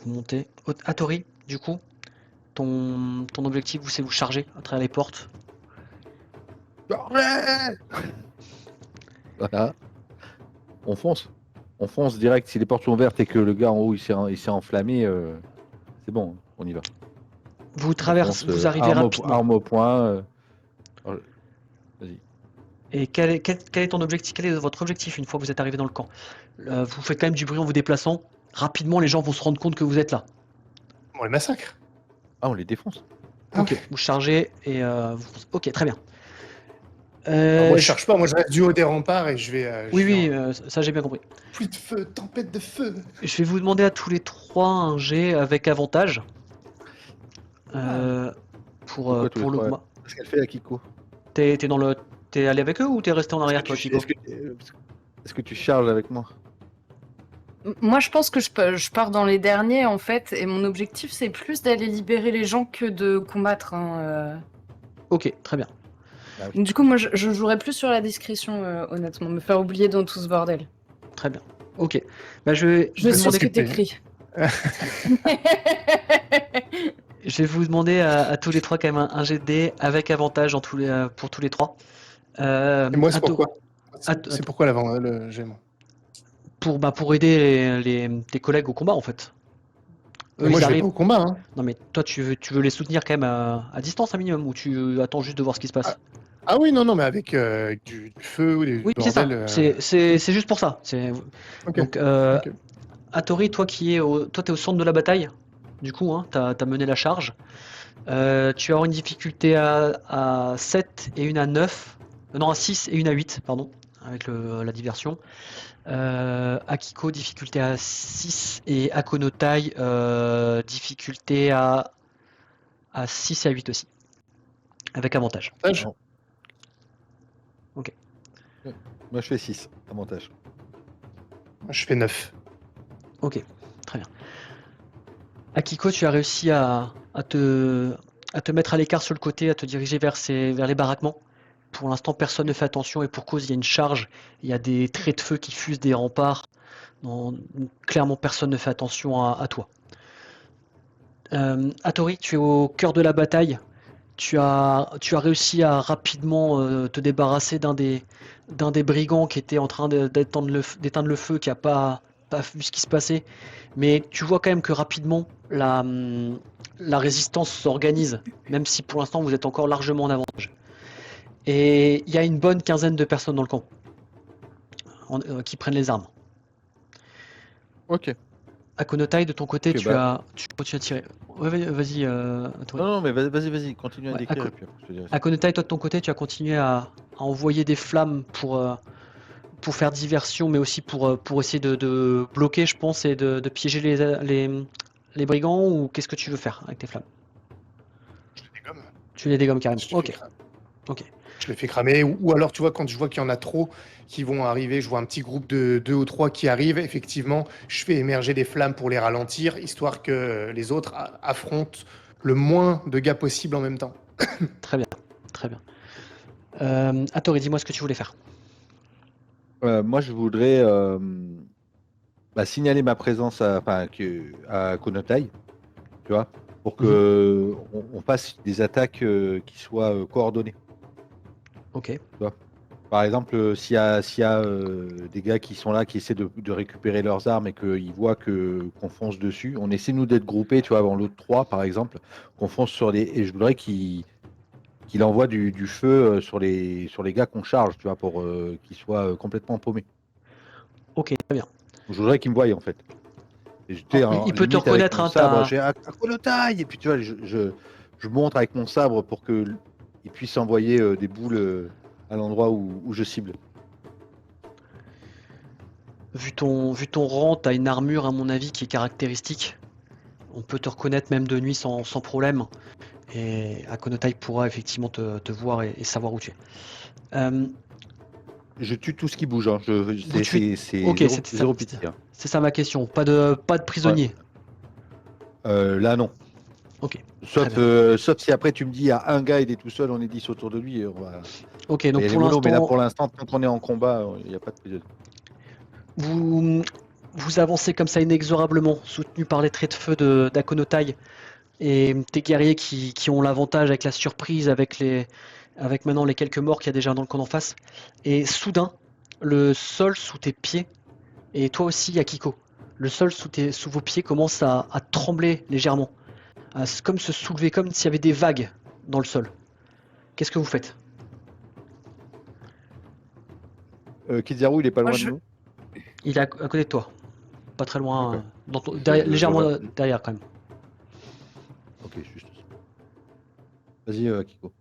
Vous montez. Hattori, du coup, ton objectif, c'est vous charger à travers les portes. Voilà. On fonce. On fonce direct. Si les portes sont ouvertes et que le gars en haut il s'est enflammé, c'est bon, on y va. Vous On traversez, fonce, vous arrivez rapidement. arme au poing. Vas-y. Et quel est ton objectif? Quel est votre objectif une fois que vous êtes arrivé dans le camp? Vous faites quand même du bruit en vous déplaçant. Rapidement, les gens vont se rendre compte que vous êtes là. On les massacre. Ah, on les défonce. Ah Ok, ouais. vous chargez et ok, très bien. Alors moi je cherche pas, moi je reste du haut des remparts et je vais. Oui, je vais oui, en- ça j'ai bien compris. Pluie de feu, tempête de feu. Je vais vous demander à tous les trois un jet avec avantage. Pourquoi tous les Pour le trois? combat. Qu'est-ce qu'elle fait, Akiko? T'es allé avec eux ou t'es resté en arrière, toi, Chico? Est-ce que tu charges avec moi? Moi, je pense que je pars dans les derniers, en fait, et mon objectif, c'est plus d'aller libérer les gens que de combattre. Hein. Ok, très bien. Donc, du coup, moi, je jouerais plus sur la discrétion, honnêtement, me faire oublier dans tout ce bordel. Très bien. Ok. Bah, je vais Je vous suis ce demander, que t'écris. je vais vous demander à tous les trois quand même un jet de dés avec avantage pour tous les trois. Et moi c'est Atto- pourquoi Atto- C'est pourquoi le gemme. pour aider tes collègues au combat en fait. Eux, Moi ils je vais arrivent. pas au combat, hein. Non mais toi tu veux les soutenir quand même à distance un minimum ou tu attends juste de voir ce qui se passe. Ah oui, non, mais avec du feu ou du Oui, c'est ça. bordel. C'est juste pour ça. Ok. Donc, Ok. Hattori, toi t'es au centre de la bataille. Du coup, hein, t'as mené la charge. Tu vas avoir une difficulté à 7 et une à 9. Non, à 6 et une à 8, pardon, avec la diversion. Akiko, difficulté à 6 et Akonotai, difficulté à 6 et à 8 aussi. Avec avantage. Avantage. Non. Ok. Moi, je fais 6, avantage. Je fais 9. Ok, très bien. Akiko, tu as réussi à te mettre à l'écart sur le côté, à te diriger vers les baraquements. Pour l'instant, personne ne fait attention et pour cause, il y a une charge, il y a des traits de feu qui fusent des remparts. Clairement, personne ne fait attention à toi. Hattori, tu es au cœur de la bataille. Tu as réussi à rapidement te débarrasser d'un des brigands qui était en train d'éteindre le feu, qui n'a pas vu ce qui se passait. Mais tu vois quand même que rapidement, la résistance s'organise, même si pour l'instant vous êtes encore largement en avantage. Et il y a une bonne quinzaine de personnes dans le camp qui prennent les armes. Ok. Akonotai, de ton côté, Ok, bah. tu continues à tirer. Ouais, vas-y, Hattori. Non, mais vas-y, continue à Ouais, décrire et puis après, je te dirai ça. Akonotai, toi de ton côté, tu as continué à envoyer des flammes pour faire diversion, mais aussi pour essayer de bloquer, je pense, et de piéger les brigands, ou qu'est-ce que tu veux faire avec tes flammes? Je les dégomme. Tu les dégommes carrément. Je les fais Ok, cramer. ok. Je les fais cramer. Ou alors, tu vois, quand je vois qu'il y en a trop qui vont arriver, je vois un petit groupe de 2 ou 3 qui arrivent. Effectivement, je fais émerger des flammes pour les ralentir, histoire que les autres affrontent le moins de gars possible en même temps. Très bien, très bien. Hattori, dis-moi ce que tu voulais faire. Moi, je voudrais signaler ma présence à Konotai, tu vois, pour Mhm. que on fasse des attaques qui soient coordonnées. Ok, Tu vois. Par exemple, s'il y a des gars qui sont là, qui essaient de récupérer leurs armes et qu'ils voient qu'on fonce dessus, on essaie nous d'être groupés, tu vois, avant l'autre 3, par exemple, qu'on fonce sur les. Et je voudrais qu'il envoie du feu sur les gars qu'on charge, tu vois, pour qu'ils soient complètement paumés. ok, très bien. Je voudrais qu'ils me voient, en fait. Et j'étais Alors, en il peut te limite avec reconnaître, mon hein, sabre, j'ai Akonotai, et puis tu vois, je montre avec mon sabre pour qu'il puisse envoyer des boules à l'endroit où je cible. vu ton rang, t'as une armure, à mon avis, qui est caractéristique. On peut te reconnaître même de nuit sans problème. Et Akonotai pourra effectivement te voir et savoir où tu es. Je tue tout ce qui bouge, hein. Vous tuez. C'est Ok, zéro pitié, hein. c'est ça ma question. Pas de Ouais. prisonniers. Là, non. Ok, très Sauf, bien. sauf si après tu me dis, il y a un gars, il est tout seul, on est 10 autour de lui, Ok, il y donc a les pour mollo, mais là, l'instant, pour l'instant, tant qu'on est en combat, il n'y a pas de prisonnier. vous, vous avancez comme ça inexorablement, soutenu par les traits de feu d'Akonotai et tes guerriers qui ont l'avantage avec la surprise, avec maintenant les quelques morts qu'il y a déjà dans le camp d'en face. Et soudain, le sol sous tes pieds, et toi aussi, Akiko, le sol sous vos pieds commence à trembler légèrement, comme se soulever, comme s'il y avait des vagues dans le sol. Qu'est-ce que vous faites? Kizaru, il est pas Moi, loin de je... nous. Il est à côté de toi, pas très Ok. loin, Je légèrement regarde. derrière quand même. Ok, juste. Vas-y, Kiko.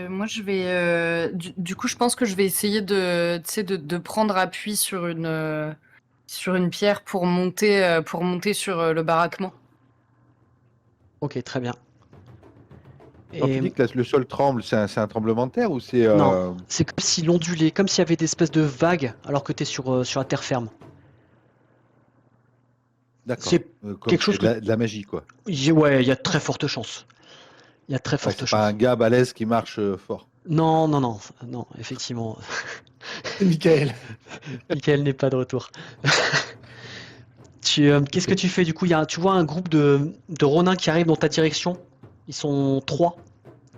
moi, je vais. Du coup, je pense que je vais essayer tu sais, de prendre appui sur une pierre pour monter sur le baraquement. Ok, très bien. Quand tu Et dis que le sol tremble, c'est un tremblement de terre ou c'est. non, c'est comme s'il ondulait, comme s'il y avait des espèces de vagues alors que tu es sur la terre ferme. D'accord. C'est Comme quelque chose c'est que... de la magie, quoi. Ouais, il y a très forte chance. Il y a très Ouais, forte c'est pas un chance. gars balèze qui marche fort. Non, non, non, non, effectivement, C'est Michael. Michael n'est pas de retour. Qu'est-ce que Ok. tu fais du coup? Tu vois un groupe de Ronins qui arrivent dans ta direction. Ils sont 3.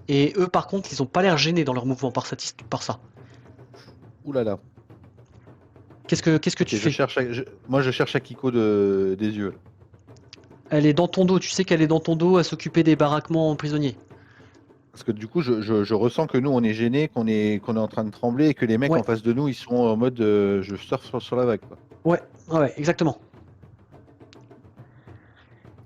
Et eux, par contre, ils ont pas l'air gênés dans leur mouvement par ça. Ouh là là. Qu'est-ce que Ok, tu fais? moi je cherche Akiko des yeux, là. Elle est dans ton dos, tu sais qu'elle est dans ton dos à s'occuper des baraquements prisonniers. Parce que du coup, je ressens que nous, on est gênés, qu'on est en train de trembler et que les mecs Ouais, en face de nous, ils sont en mode je surfe sur la vague, quoi. ouais, ouais, exactement.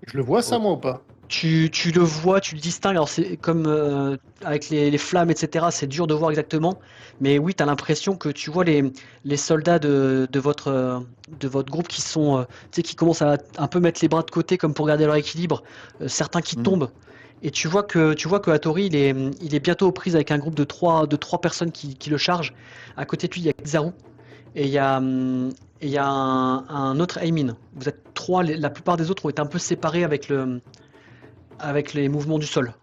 Je le vois ça, Oh, moi, ou pas? Tu le vois, tu le distingues. Alors, c'est comme avec les flammes, etc., c'est dur de voir exactement. Mais oui, tu as l'impression que tu vois les soldats de votre groupe qui sont, tu sais, qui commencent à un peu mettre les bras de côté comme pour garder leur équilibre. Certains qui mhm. tombent. Et tu vois que Hattori, il est bientôt aux prises avec un groupe de trois personnes qui le chargent. À côté de lui, il y a Zaru. Et il y a un autre Aimin. Vous êtes trois. La plupart des autres ont été un peu séparés avec les mouvements du sol.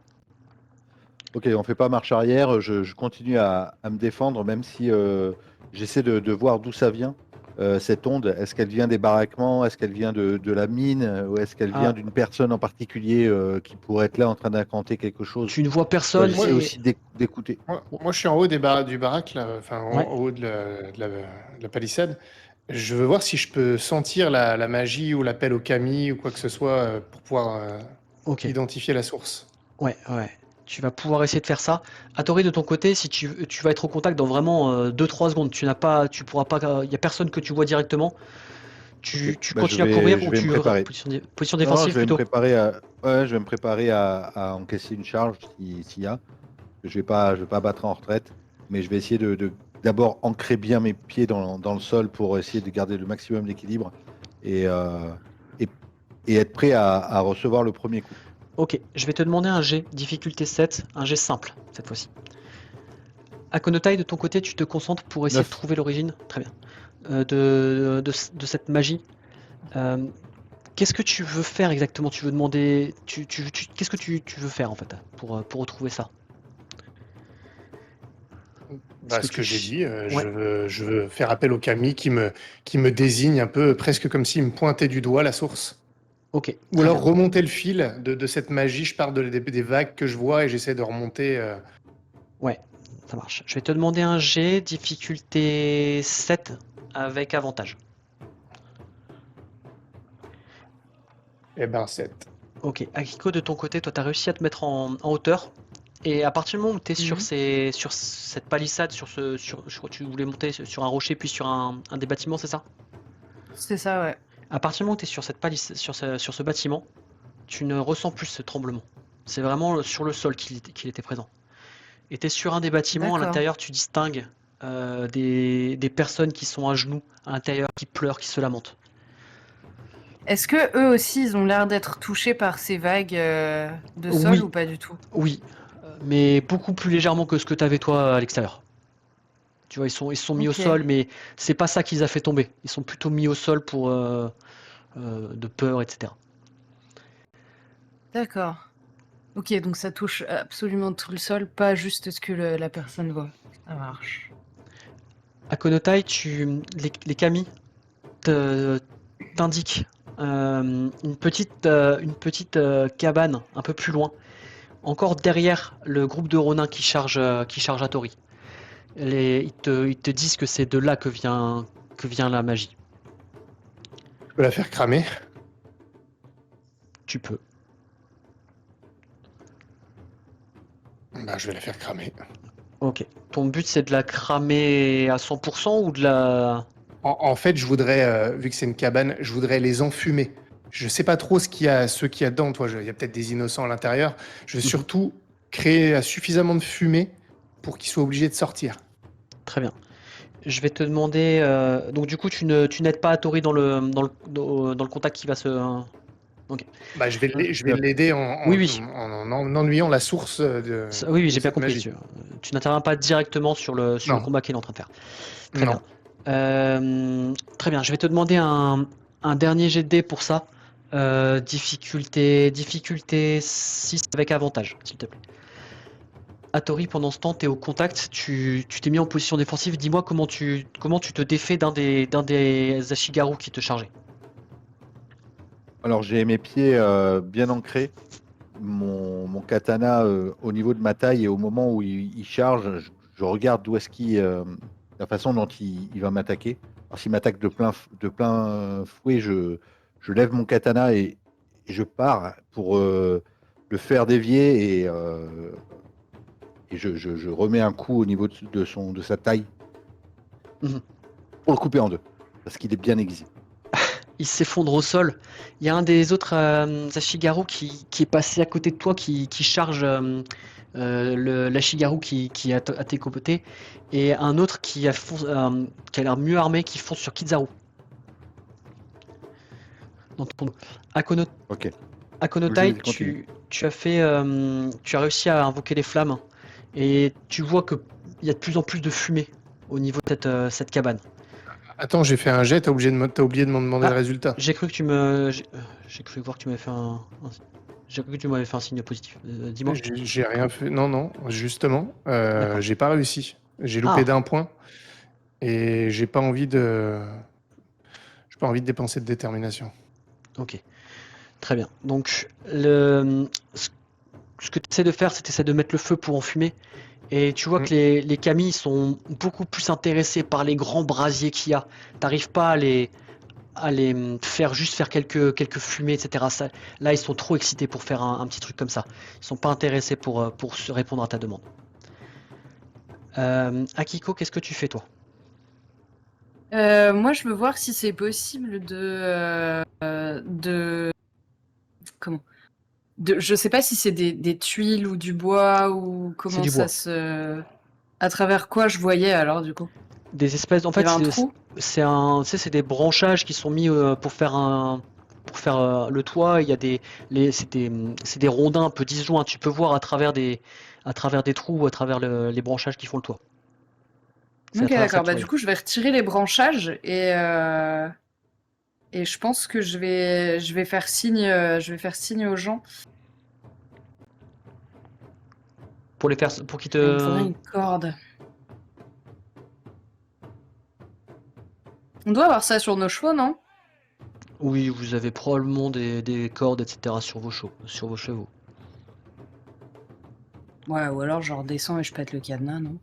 Ok, on fait pas marche arrière, je continue à me défendre, même si j'essaie de voir d'où ça vient, cette onde. Est-ce qu'elle vient des baraquements? Est-ce qu'elle vient de la mine? Ou est-ce qu'elle vient Ah, d'une personne en particulier qui pourrait être là en train d'incanter quelque chose? tu ne vois Tu vois, personne j'essaie Moi, et... aussi d'écouter. moi, je suis en haut du baraque, là, enfin, Ouais, en haut de la palissade. Je veux voir si je peux sentir la magie ou l'appel au kami ou quoi que ce soit pour pouvoir ok. identifier la source. Ouais, ouais. Tu vas pouvoir essayer de faire ça. Atori, de ton côté, si tu vas être au contact dans vraiment 2-3 secondes. Tu pourras pas. Il y a personne que tu vois directement. Tu, Ok. tu Bah, continues à courir je ou vais me préparer. position Non, défensive plutôt? je vais me préparer à encaisser une charge s'il y a. Je vais pas battre en retraite, mais je vais essayer d'abord ancrer bien mes pieds dans le sol pour essayer de garder le maximum d'équilibre et, et, et être prêt à recevoir le premier coup. Ok, je vais te demander un G, difficulté 7, un G simple cette fois-ci. Akonotai, de ton côté, tu te concentres pour essayer de 9. trouver l'origine, très bien, de cette magie. Euh, Qu'est-ce que tu veux faire exactement? Tu veux demander. Qu'est-ce que tu veux faire en fait pour retrouver ça? Est-ce Bah, que ce que j'ai dit, Ouais, je veux faire appel au kami qui me désigne un peu, presque comme s'il me pointait du doigt la source. ok, Ou très alors bien. remonter le fil de cette magie. Je pars des vagues que je vois et j'essaie de remonter. Ouais, ça marche. Je vais te demander un G, difficulté 7 avec avantage. Eh ben, 7. Ok, Akiko, de ton côté, toi, tu as réussi à te mettre en hauteur. Et à partir du moment où tu es sur, sur cette palissade, je crois que tu voulais monter sur un rocher, puis sur un des bâtiments, c'est ça? C'est ça, ouais. À partir du moment où tu es sur cette palissade, sur ce bâtiment, tu ne ressens plus ce tremblement. C'est vraiment sur le sol qu'il était présent. Et tu es sur un des bâtiments, à D'accord. l'intérieur, tu distingues des personnes qui sont à genoux, à l'intérieur, qui pleurent, qui se lamentent. Est-ce que eux aussi, ils ont l'air d'être touchés par ces vagues de sol Oui, ou pas du tout? oui, mais beaucoup plus légèrement que ce que tu avais toi à l'extérieur. Tu vois, ils se sont mis au Ok, sol, mais c'est pas ça qui les a fait tomber. Ils sont plutôt mis au sol pour de peur, etc. d'accord. Ok, donc ça touche absolument tout le sol, pas juste ce que la personne voit. Ça marche. À Konotai, les kami t'indiquent une petite cabane un peu plus loin, encore derrière le groupe de Ronin qui charge Atori. Ils te disent que c'est de là que vient la magie. Je peux la faire cramer. Tu peux. Bah, je vais la faire cramer. Ok. Ton but c'est de la cramer à 100% ou de la... En fait, je voudrais, vu que c'est une cabane, je voudrais les enfumer. Je sais pas trop ce qu'il y a dedans. Il y a peut-être des innocents à l'intérieur. Je veux Mhm. surtout créer suffisamment de fumée pour qu'ils soient obligés de sortir. Très bien. Je vais te demander... donc du coup tu n'aides pas Atori dans le contact qui va se... Ok. Bah, je vais 9. l'aider Oui, oui. en ennuyant la source Oui, oui, de j'ai bien cette compris. magie. Tu n'interviens pas directement sur le Non, combat qu'il est en train de faire. Très non. bien. Très bien. Je vais te demander un dernier jet de dés pour ça. Difficulté 6 avec avantage, s'il te plaît. Atori, pendant ce temps, tu es au contact, tu t'es mis en position défensive. Dis-moi comment tu te défais d'un des Ashigaru qui te chargeait. Alors j'ai mes pieds bien ancrés, mon katana au niveau de ma taille et au moment où il charge, je regarde d'où est-ce la façon dont il va m'attaquer. Alors s'il m'attaque de plein fouet, je lève mon katana et je pars pour le faire dévier et je remets un coup au niveau de sa taille Mhm. pour le couper en deux parce qu'il est bien aiguisé. Il s'effondre au sol. Il y a un des autres Ashigaru qui est passé à côté de toi, qui charge l'Ashigaru qui est à tes côtés, et un autre qui a l'air mieux armé, qui fonce sur Kizaru. Dans ton dos. Akono- Ok, Akonotai, je continue. tu as réussi à invoquer les flammes, et tu vois que il y a de plus en plus de fumée au niveau de cette cabane. Attends, j'ai fait un jet, t'as oublié de m'en demander le Ah, résultat. j'ai cru que tu me. J'ai cru voir que tu m'avais fait j'ai cru que tu m'avais fait un signe positif. Dis-moi. J'ai rien fait. Non, non, justement, D'accord. j'ai pas réussi. J'ai loupé Ah, d'un point et j'ai pas envie de dépenser de détermination. ok. Très bien. Donc, ce que tu essaies de faire, c'est de mettre le feu pour enfumer. Et tu vois Hmm. que les Kami sont beaucoup plus intéressés par les grands brasiers qu'il y a. T'arrives pas à les faire quelques fumées, etc. Là, ils sont trop excités pour faire un petit truc comme ça. Ils sont pas intéressés pour se répondre à ta demande. Akiko, qu'est-ce que tu fais toi? Moi, je veux voir si c'est possible de comment? Je sais pas si c'est des tuiles ou du bois ou C'est comment du ça bois. se. À travers quoi je voyais alors du coup? Des espèces, en Il y fait, avait un trou? tu sais, c'est des branchages qui sont mis pour faire le toit. Il y a c'est des rondins un peu disjoints. Tu peux voir à travers des trous, à travers les branchages qui font le toit. C'est à Ok, travers ça d'accord. que tu Bah, du regardes. coup, je vais retirer les branchages et je pense que je vais faire signe aux gens. Pour qu'ils Ah, il me faudrait te, une corde. On doit avoir ça sur nos chevaux, non? oui, vous avez probablement des cordes, etc. sur vos chevaux. Ouais, ou alors je redescends et je pète le cadenas, non?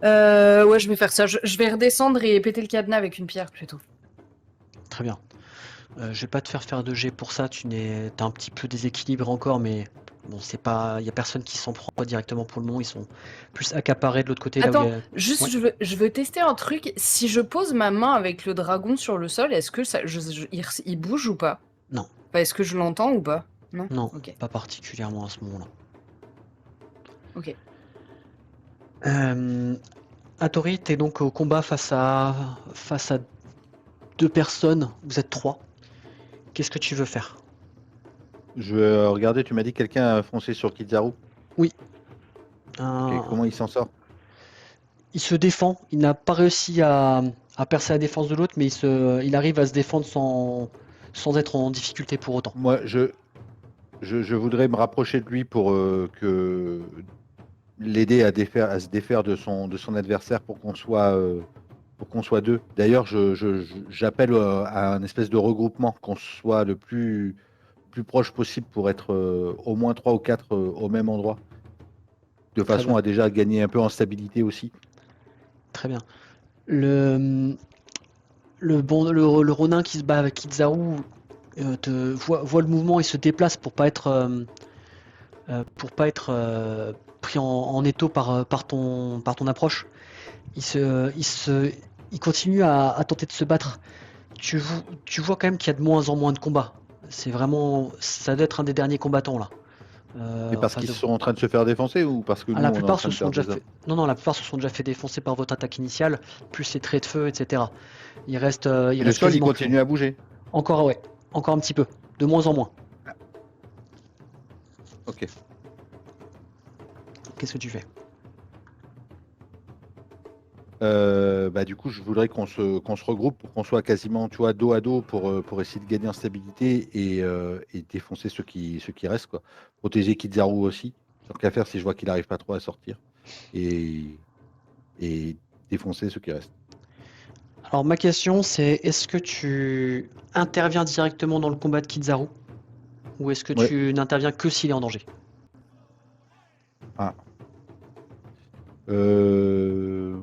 Ouais, je vais faire ça. Je vais redescendre et péter le cadenas avec une pierre plutôt. Très bien. Je vais pas te faire de jet pour ça. T'es un petit peu déséquilibré encore, mais bon, il y a personne qui s'en prend pas directement pour le moment. Ils sont plus accaparés de l'autre côté là où il y Attends, a. juste, Ouais. je veux tester un truc. Si je pose ma main avec le dragon sur le sol, est-ce que il bouge ou pas? Non, Enfin, est-ce que je l'entends ou pas? Non? non, Ok, pas particulièrement à ce moment-là. ok. Euh, Hattori, t'es donc au combat face à deux personnes. Vous êtes trois. Qu'est-ce que tu veux faire? Je vais regarder, tu m'as dit que quelqu'un a foncé sur Kizaru. Oui. Ok, comment il s'en sort? Il se défend. Il n'a pas réussi à percer la défense de l'autre, mais il arrive à se défendre sans être en difficulté pour autant. Moi, je voudrais me rapprocher de lui pour que l'aider à se défaire de son adversaire pour qu'on soit deux. D'ailleurs, j'appelle à un espèce de regroupement, qu'on soit le plus proche possible pour être au moins trois ou quatre au même endroit, de Très façon bien, à déjà gagner un peu en stabilité aussi. très bien. Le, le Ronin qui se bat avec Kizaru voit le mouvement et se déplace pour pas être pris en étau par ton approche. Il, se, il, se, il continue à tenter de se battre. Tu vois quand même qu'il y a de moins en moins de combats. Ça doit être un des derniers combattants là, Mais en parce face qu'ils de vous. sont en train de se faire défoncer ou parce que Ah, nous, la on est en plupart se train de sont perdre déjà des hommes? fait, non, non, la plupart se sont déjà fait défoncer par votre attaque initiale, plus les traits de feu, etc. Il Et le reste sol, il quasiment plus rien. continue à bouger. Encore, ouais, encore un petit peu, de moins en moins. Ok. Qu'est-ce que tu fais? Bah, du coup, je voudrais qu'on se regroupe pour qu'on soit quasiment, tu vois, dos à dos pour essayer de gagner en stabilité et défoncer ceux qui restent, quoi. Protéger Kizaru aussi, tant qu'à faire si je vois qu'il n'arrive pas trop à sortir. Et, et défoncer ceux qui restent. Alors ma question c'est, est-ce que tu interviens directement dans le combat de Kizaru ou est-ce que Ouais. tu n'interviens que s'il est en danger? Ah. Euh,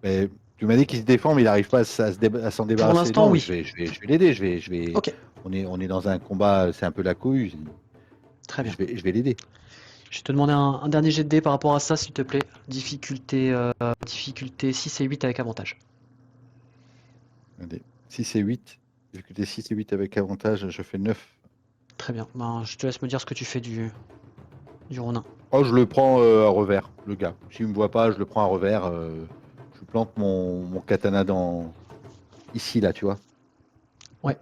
mais tu m'as dit qu'il se défend, mais il n'arrive pas à s'en Pour débarrasser. l'instant, Non, oui. je vais l'aider. Ok, On est dans un combat, c'est un peu la couille. très bien. Je vais l'aider. Je vais te demander un dernier jet de dés par rapport à ça, s'il te plaît. Difficulté 6 et 8 avec avantage. Allez. 6 et 8. Difficulté 6 et 8 avec avantage, je fais 9. Très bien. Ben, je te laisse me dire ce que tu fais du Ronin. Oh, je le prends à revers, le gars. S'il me voit pas, je le prends à revers. Je plante mon katana ici, là, tu vois. Ouais,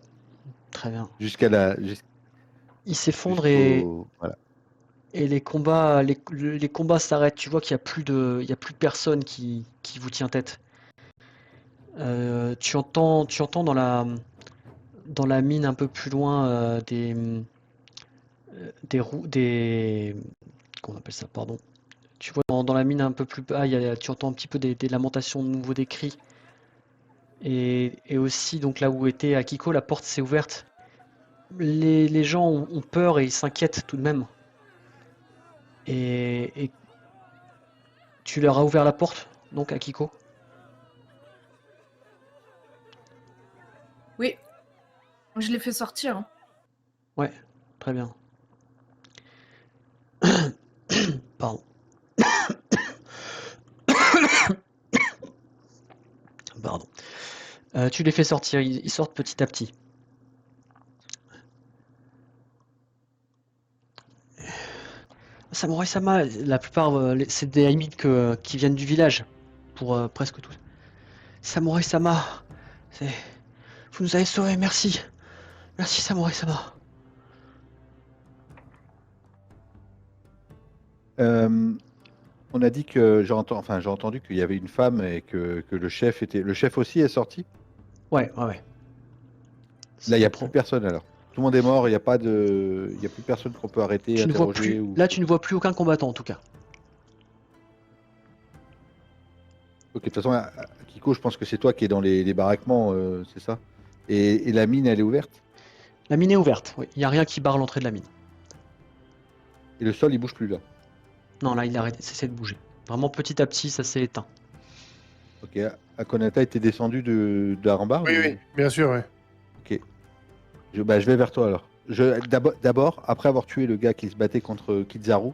très bien. Jusqu'à la. Il s'effondre Jusqu'au. Voilà. et les combats s'arrêtent. Tu vois qu'il y a il y a plus personne qui vous tient tête. Tu entends dans la mine un peu plus loin des comment on appelle ça, pardon. Tu vois dans la mine un peu plus bas, tu entends un petit peu des lamentations, de nouveau des cris. Et aussi donc là où était Akiko, la porte s'est ouverte. Les gens ont peur et ils s'inquiètent tout de même. Et tu leur as ouvert la porte, donc Akiko. Oui, je l'ai fait sortir. Hein. Ouais, très bien. Pardon. Pardon. Tu les fais sortir, ils sortent petit à petit. Samurai Sama, la plupart, c'est des Aimites qui viennent du village, pour presque tous. Samurai Sama, vous nous avez sauvés, merci. Merci Samurai Sama. On a dit que j'ai entendu qu'il y avait une femme et que le chef était. Le chef aussi est sorti. Ouais. Là, il n'y a Pro- plus personne alors. Tout le monde est mort, il n'y a plus personne qu'on peut arrêter, Tu ne vois interroger plus. ou. Là, tu ne vois plus aucun combattant en tout cas. Ok, de toute façon, Kiko, je pense que c'est toi qui es dans les baraquements, c'est ça. Et la mine, elle est ouverte. La mine est ouverte. Oui, il n'y a rien qui barre l'entrée de la mine. Et le sol, il bouge plus là. Non, là, il a arrêté, cessé de bouger. Vraiment petit à petit, ça s'est éteint. Ok, Akonata était descendu de la rambarde Oui, ou- oui, bien sûr, oui. Ok. Je vais vers toi alors. D'abord, après avoir tué le gars qui se battait contre Kizaru,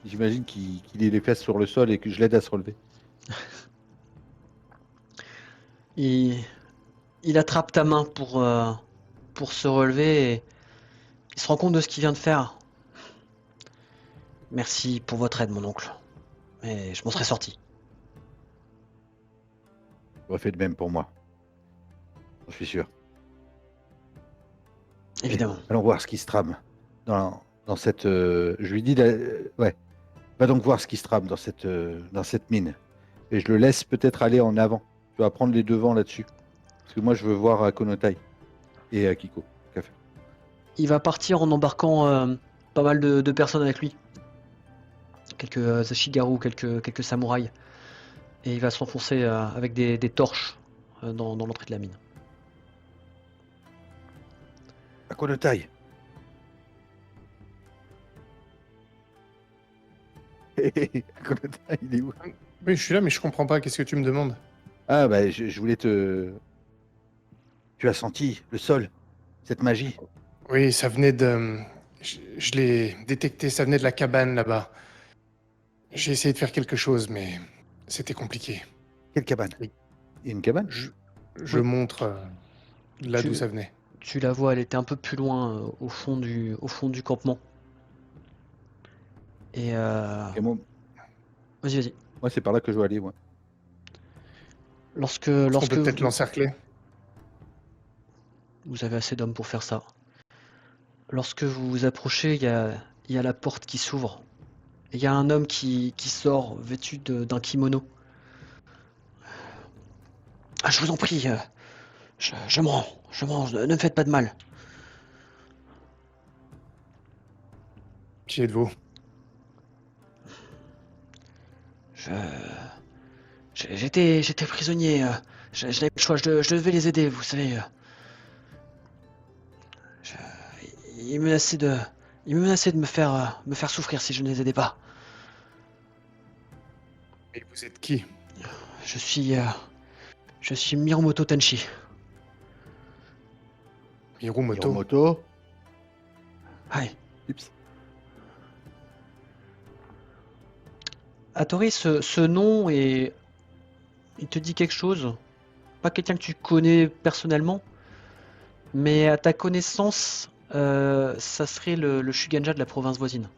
j'imagine qu'il ait les fesses sur le sol et que je l'aide à se relever. Il attrape ta main pour se relever et il se rend compte de ce qu'il vient de faire. Merci pour votre aide, mon oncle. Mais je m'en serais sorti. Refait de même pour moi. Je suis sûr. Évidemment. Allons voir ce qui se trame dans cette. Je lui dis, ouais. Va donc voir ce qui se trame dans cette mine. Et je le laisse peut-être aller en avant. Tu vas prendre les devants là-dessus. Parce que moi, je veux voir Konotai et Kiko. Il va partir en embarquant pas mal de personnes avec lui. Quelques Ashigaru, quelques samouraïs. Et il va s'enfoncer avec des torches dans l'entrée de la mine. Konotai. Konotai, il est où? Oui, je suis là, mais je comprends pas. Qu'est-ce que tu me demandes? Ah, bah, je voulais te. Tu as senti le sol, cette magie. Oui, ça venait de. Je l'ai détecté, ça venait de la cabane là-bas. J'ai essayé de faire quelque chose, mais c'était compliqué. Quelle cabane? Oui. Il y a une cabane? Je Oui. montre là Tu- d'où ça venait. Tu la vois, elle était un peu plus loin au fond du campement. Et Et moi, vas-y. c'est par là que je veux aller, moi. Lorsque On peut peut-être l'encercler. vous avez assez d'hommes pour faire ça. Lorsque vous vous approchez, il y a la porte qui s'ouvre. Et il y a un homme qui sort vêtu d'un kimono. Ah, je vous en prie, je me rends, ne me faites pas de mal. Qui êtes-vous? J'étais prisonnier. Je n'avais pas le choix. Je devais les aider, vous savez. Je- ils menaçaient de me faire souffrir si je ne les aidais pas. Et vous êtes qui? Je suis Miromoto Tenchi. Mirumoto. Hiromoto. Aïe. Oups. Hattori, ce nom il te dit quelque chose. Pas quelqu'un que tu connais personnellement, mais à ta connaissance, ça serait le Shuganja de la province voisine,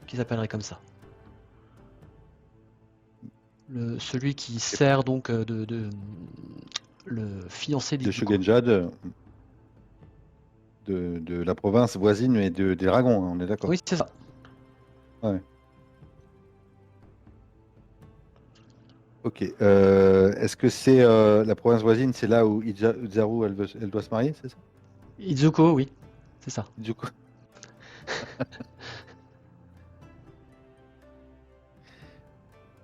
qu'ils appelleraient comme ça. Celui qui sert donc le fiancé De d'Izuko. Shugenja, de la province voisine et des dragons, hein, on est d'accord. Oui, c'est ça. Ok. Est-ce que c'est la province voisine, c'est là où Izaru elle doit se marier, c'est ça? Izuko, oui, c'est ça. Du coup.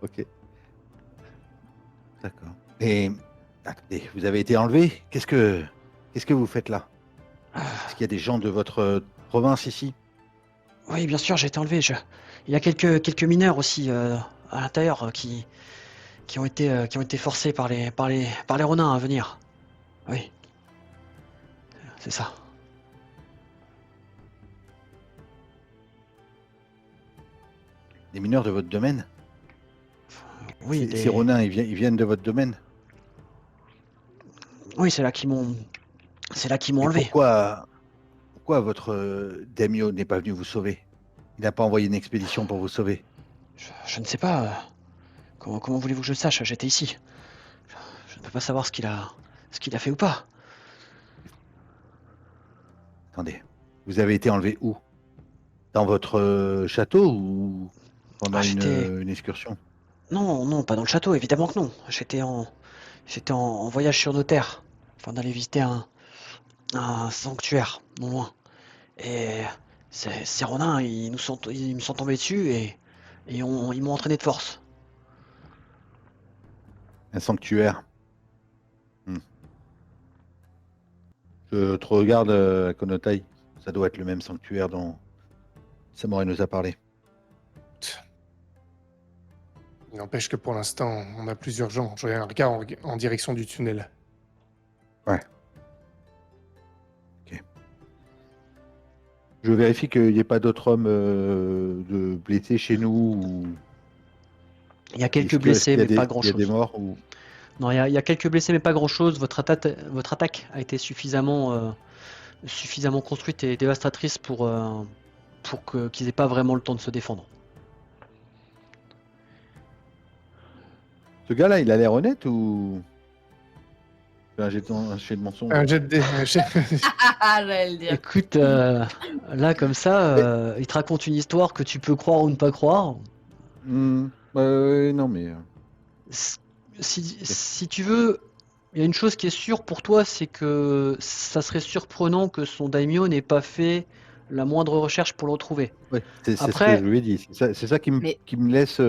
Ok. D'accord. Et attendez, vous avez été enlevé? Qu'est-ce que vous faites là? Est-ce qu'il y a des gens de votre province ici? Oui, bien sûr, j'ai été enlevé. Il y a quelques mineurs aussi à l'intérieur qui ont été forcés par les Ronins à venir. Oui, c'est ça. Des mineurs de votre domaine? Oui, Ces Ronins, ils viennent de votre domaine? oui, c'est là qu'ils m'ont Et enlevé. pourquoi votre daimyo n'est pas venu vous sauver? Il n'a pas envoyé une expédition pour vous sauver? Je ne sais pas. Comment voulez-vous que je le sache? J'étais ici. Je ne peux pas savoir ce qu'il a fait ou pas. Attendez, vous avez été enlevé où? Dans votre château ou pendant Ah, j'étais. une excursion? Non, non, pas dans le château, évidemment que non. J'étais en voyage sur nos terres, afin d'aller visiter un sanctuaire, non loin. Et ces Ronins, ils me sont tombés dessus et ils m'ont entraîné de force. Un sanctuaire. Hmm. Je te regarde à Konotai. Ça doit être le même sanctuaire dont Samurai nous a parlé. Il n'empêche que pour l'instant, on a plus urgent. Je regarde un regard en direction du tunnel. Ouais. Ok. Je vérifie qu'il n'y ait pas d'autres hommes de blessés chez nous. Ou... Il y a quelques Est-ce blessés, qu'il y a mais pas il y a des grand-chose. morts ou... Non, il y a quelques blessés, mais pas grand-chose. Votre attaque a été suffisamment construite et dévastatrice pour qu'ils aient pas vraiment le temps de se défendre. Ce gars-là, il a l'air honnête ou... Un jet de mensonge. Un jet de dés. Un jet- Ah, j'allais le dire. Écoute, là comme ça, Mais- il te raconte une histoire que tu peux croire ou ne pas croire. Non, mais... S- si tu veux, il y a une chose qui est sûre pour toi, c'est que ça serait surprenant que son daimyo n'ait pas fait la moindre recherche pour le retrouver. ouais, c'est ce que je Après, lui ai dit. C'est ça Mais- qui me laisse...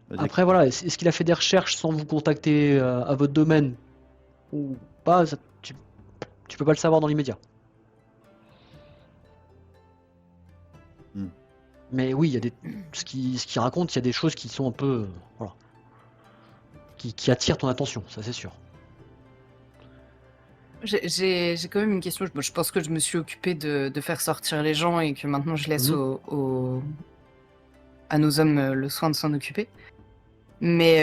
Vas-y, après écoute. voilà, est-ce qu'il a fait des recherches sans vous contacter à votre domaine ou pas, tu peux pas le savoir dans l'immédiat. Hmm. Mais oui, il y a ce qu'il raconte, il y a des choses qui sont un peu, voilà, qui attirent ton attention, ça c'est sûr. J'ai quand même une question. Je pense que je me suis occupée de faire sortir les gens et que maintenant je laisse Mhm. à nos hommes le soin de s'en occuper. Mais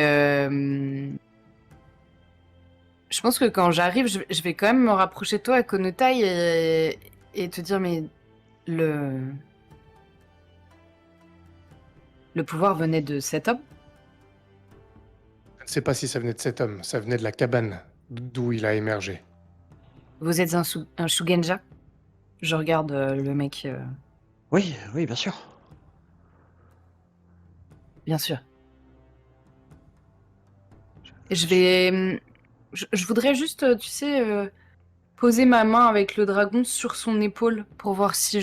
je pense que quand j'arrive, je vais quand même me rapprocher de toi à Konotai et te dire, mais le pouvoir venait de cet homme? Je ne sais pas si ça venait de cet homme. Ça venait de la cabane d'où il a émergé. Vous êtes un Shugenja? Je regarde le mec, Oui, oui, bien sûr. bien sûr. Je vais. Je voudrais juste, tu sais, poser ma main avec le dragon sur son épaule pour voir si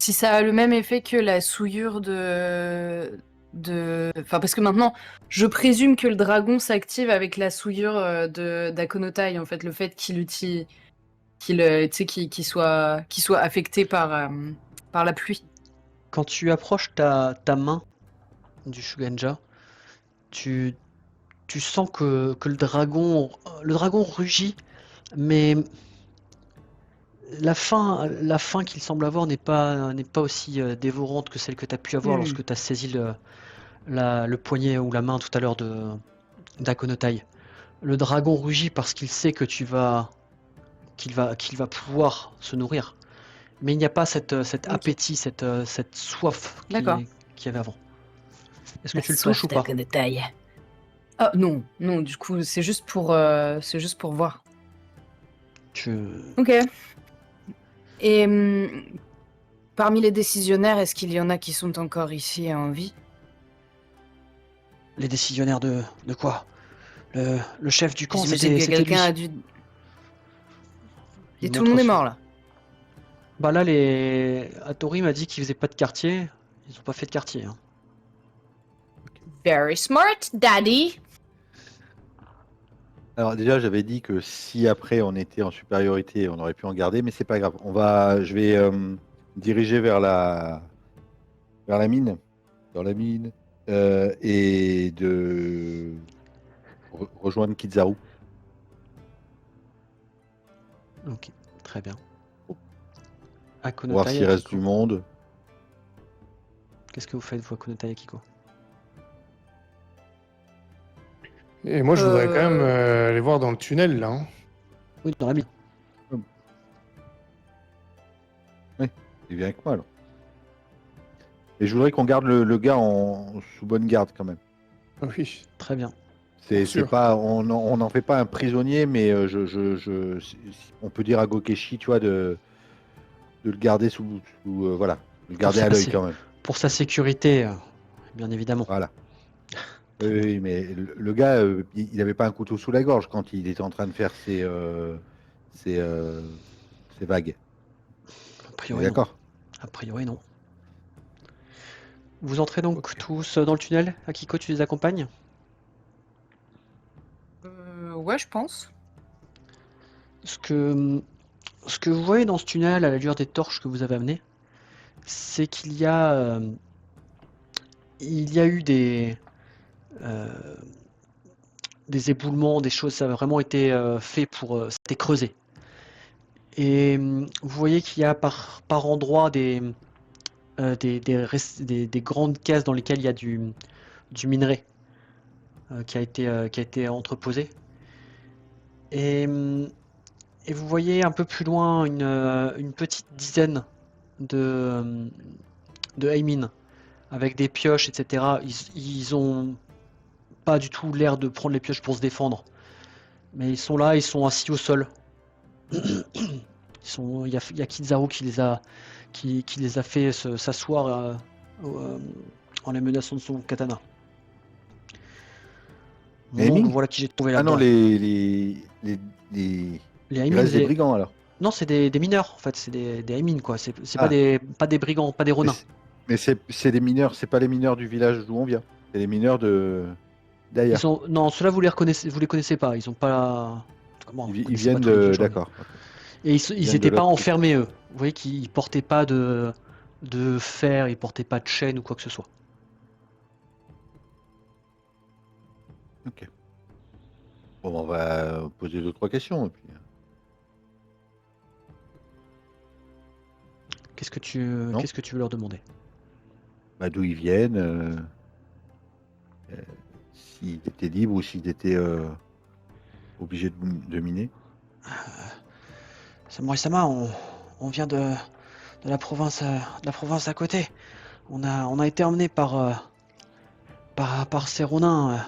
si ça a le même effet que la souillure Enfin, parce que maintenant, je présume que le dragon s'active avec la souillure d'Akonotai, en fait, le fait tu sais, qu'il soit affecté par la pluie. Quand tu approches ta main du Shugenja, tu, tu sens que le dragon rugit, mais la faim qu'il semble avoir n'est pas aussi dévorante que celle que tu as pu avoir Hmm. lorsque tu as saisi le poignet ou la main tout à l'heure d'Akonotai. Le dragon rugit parce qu'il sait que qu'il va pouvoir se nourrir. Mais il n'y a pas cet Ok. appétit, cette soif D'accord. qu'il y avait avant. Est-ce que La tu le soif touches ou pas? d'Akonotai. Ah non, non, du coup, c'est juste pour voir. Tu... Ok. Et parmi les décisionnaires, est-ce qu'il y en a qui sont encore ici en vie? Les décisionnaires de quoi? Le chef du camp, J'imagine que c'était lui. quelqu'un a dû... Et Il tout le monde montre est son- mort, là. Bah là, Hattori m'a dit qu'ils faisaient pas de quartier. Ils ont pas fait de quartier, hein. Very smart, daddy. Alors déjà, j'avais dit que si après on était en supériorité, on aurait pu en garder, mais c'est pas grave. Je vais diriger vers la mine, dans la mine, et de rejoindre Kizaru. Ok, très bien. Pour voir Akonotai, s'il reste Akiko. du monde. Qu'est-ce que vous faites, vous, Akonotai, Akiko? Et moi, je voudrais quand même Euh, aller voir dans le tunnel, là. Hein. Oui, dans la mine. Oui, il vient avec moi alors. Et je voudrais qu'on garde le gars sous bonne garde quand même. Oui, Très bien. pour C'est sûr. pas, on n'en fait pas un prisonnier, mais on peut dire à Gokeshi, tu vois, de le garder voilà, de le garder à l'œil quand même. Pour sa sécurité, bien évidemment. Voilà. Oui, mais le gars, il n'avait pas un couteau sous la gorge quand il était en train de faire ses vagues. A On est priori, non. d'accord? A priori, non. Vous entrez donc Ok. tous dans le tunnel. Akiko, tu les accompagnes? Ouais, je pense. Ce que vous voyez dans ce tunnel, à la lueur des torches que vous avez amenées, c'est il y a eu euh, des éboulements, des choses, ça a vraiment été fait c'était creusé. Et vous voyez qu'il y a par endroits des grandes caisses dans lesquelles il y a du minerai qui a été entreposé. Et, et vous voyez un peu plus loin une petite dizaine de, de Heimin avec des pioches, etc. Ils ont pas du tout l'air de prendre les pioches pour se défendre. Mais ils sont là, ils sont assis au sol. Il y a Kizaru qui les a fait s'asseoir en les menaçant de son katana. Mon oncle, Aiming? voilà qui j'ai trouvé Ah non, là-dedans. les... Les il Heimin, reste des brigands alors. non, c'est des mineurs en fait, c'est des Heimin quoi. C'est Ah, pas des brigands, pas des mais ronins. c'est des mineurs, c'est pas les mineurs du village d'où on vient. C'est les mineurs d'ailleurs. Non, ceux-là vous les connaissez pas. Ils ont pas. Comment vous Ils connaissez pas viennent tous les de. villageois, mais D'accord. Ok. et Ils ils viennent de étaient pas l'autre truc. enfermés eux. Vous voyez qu'ils portaient pas de fer, ils portaient pas de chaîne ou quoi que ce soit. Ok. Bon, on va poser 2-3 questions. Et puis... Non? Qu'est-ce que tu veux leur demander? Bah, d'où ils viennent, s'ils étaient libres ou s'ils étaient obligés de miner. Samurai-sama, on vient de la province à côté. On a été emmené par ces Ronins.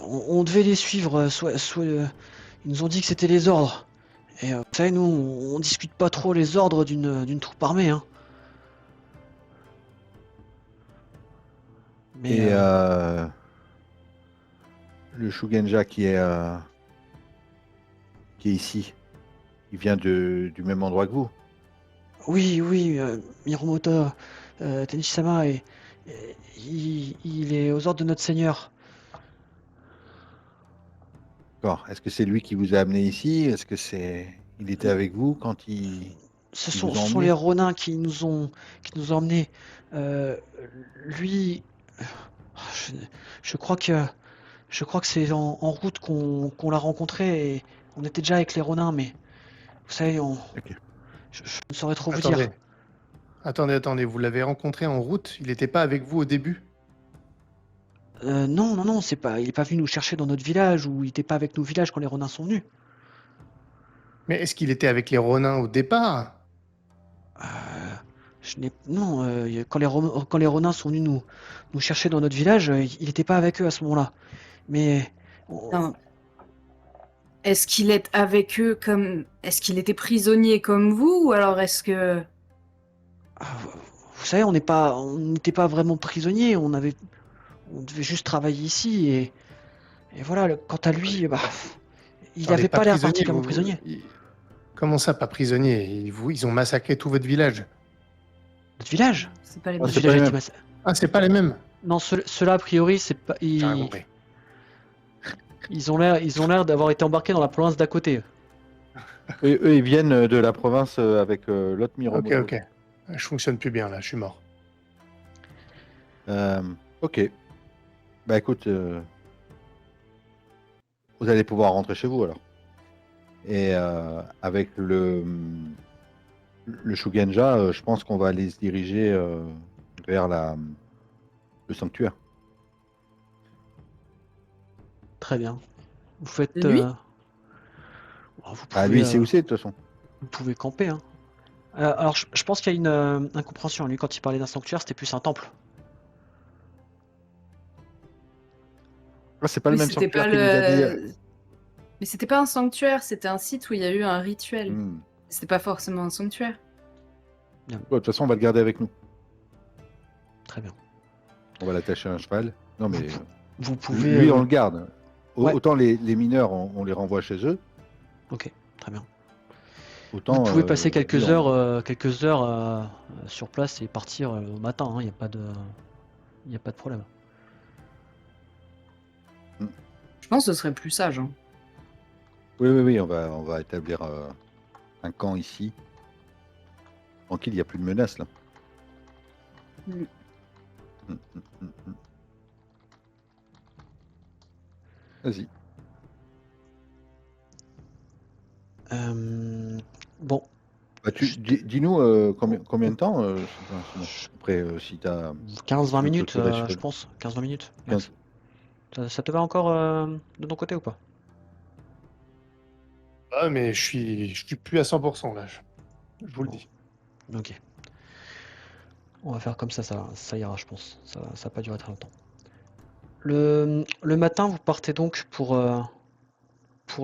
On devait les suivre. Ils nous ont dit que c'était les ordres. Et vous savez, nous, on discute pas trop les ordres d'une troupe armée. Hein. Mais Et le Shugenja qui est ici, il vient du même endroit que vous. oui, Miromoto Tenshisama, il est aux ordres de notre seigneur. D'accord. Est-ce que c'est lui qui vous a amené ici? Est-ce que il était avec vous quand ils Ce vous ont sont les emmené? Ronins qui nous ont emmenés. Euh, lui, je, je crois que c'est en route qu'on l'a rencontré et on était déjà avec les Ronins, mais vous savez, Ok. je ne saurais trop vous dire. Attendez, attendez. Vous l'avez rencontré en route? Il n'était pas avec vous au début? Non, il est pas venu nous chercher dans notre village ou il était pas avec nos villages quand les Ronins sont venus. Mais est-ce qu'il était avec les Ronins au départ? Euh, non, quand les Ronins sont venus nous chercher dans notre village, il n'était pas avec eux à ce moment-là. Mais Non. Est-ce qu'il est avec eux comme... Est-ce qu'il était prisonnier comme vous ou alors est-ce que... ah, vous savez, on n'était pas vraiment prisonniers. On devait juste travailler ici et voilà. Quant à lui, bah, il Attendez, avait pas pas l'air prisonnier. particulièrement prisonnier. Comment ça, pas prisonnier? Ils ont massacré tout votre village. Notre village? C'est pas les Ah, mêmes. Notre c'est pas village les a été mêmes. massacré. Ah, c'est pas les mêmes. Non, ceux-là, a priori, c'est pas. J'ai rien compris. Ils ont l'air d'avoir été embarqués dans la province d'à côté. Eux, ils viennent de la province avec l'autre Ok, Miromoto. ok. Je fonctionne plus bien là, je suis mort. Ok. Bah écoute, vous allez pouvoir rentrer chez vous alors. Et avec le Shugenja, je pense qu'on va aller se diriger vers le sanctuaire. Très bien. Vous faites. Lui Vous Ah, pouvez, lui, il sait où c'est de toute façon. vous pouvez camper. Hein. Alors, je pense qu'il y a une incompréhension. Lui, quand il parlait d'un sanctuaire, c'était plus un temple. Ah, c'est pas le Oui, même c'était sanctuaire pas qu'il nous a dit. Mais c'était pas un sanctuaire, c'était un site où il y a eu un rituel. Hmm. C'était pas forcément un sanctuaire. Ouais, de toute façon, on va le garder avec nous. Très bien. On va l'attacher à un cheval. Non, mais Vous pouvez. lui, on le garde. Ouais. Autant les mineurs, on les renvoie chez eux. Ok, très bien. Autant, Vous pouvez passer lui, quelques on- heures sur place et partir au matin. Il n'y a pas de problème. Je pense que ce serait plus sage. Hein. Oui, on va établir un camp ici. Tranquille, il n'y a plus de menace là. Mm. Vas-y. Bon, Bah, dis-nous combien de temps c'est bon. Après, si tu as 15-20 veux minutes, clôturer sur je le- pense. 15-20 minutes, 15. max. Ça te va encore de ton côté ou pas? Ah, mais je suis plus à 100% là. Je vous le dis. Ok. On va faire comme ça ira, je pense. Ça va pas durer très longtemps. Le matin, vous partez donc pour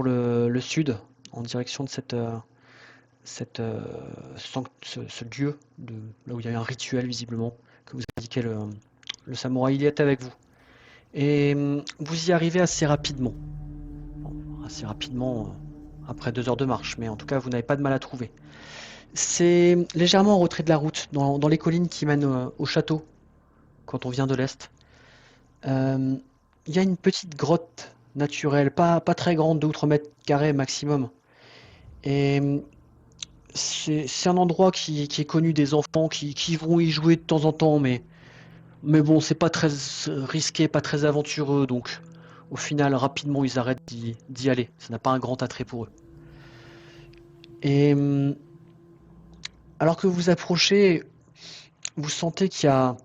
le sud, en direction de ce lieu, là où il y a eu un rituel visiblement, que vous indiquait le samouraï. Il est avec vous. Et vous y arrivez assez rapidement. Bon, assez rapidement, après 2 heures de marche, mais en tout cas, vous n'avez pas de mal à trouver. C'est légèrement en retrait de la route, dans les collines qui mènent au château, quand on vient de l'est. Euh, Il y a une petite grotte naturelle, pas très grande, 2 ou 3 mètres carrés maximum. Et c'est un endroit qui est connu des enfants qui vont y jouer de temps en temps, mais bon, c'est pas très risqué, pas très aventureux, donc au final, rapidement, ils arrêtent d'y aller. Ça n'a pas un grand attrait pour eux. Et alors que vous approchez, vous sentez qu'il y a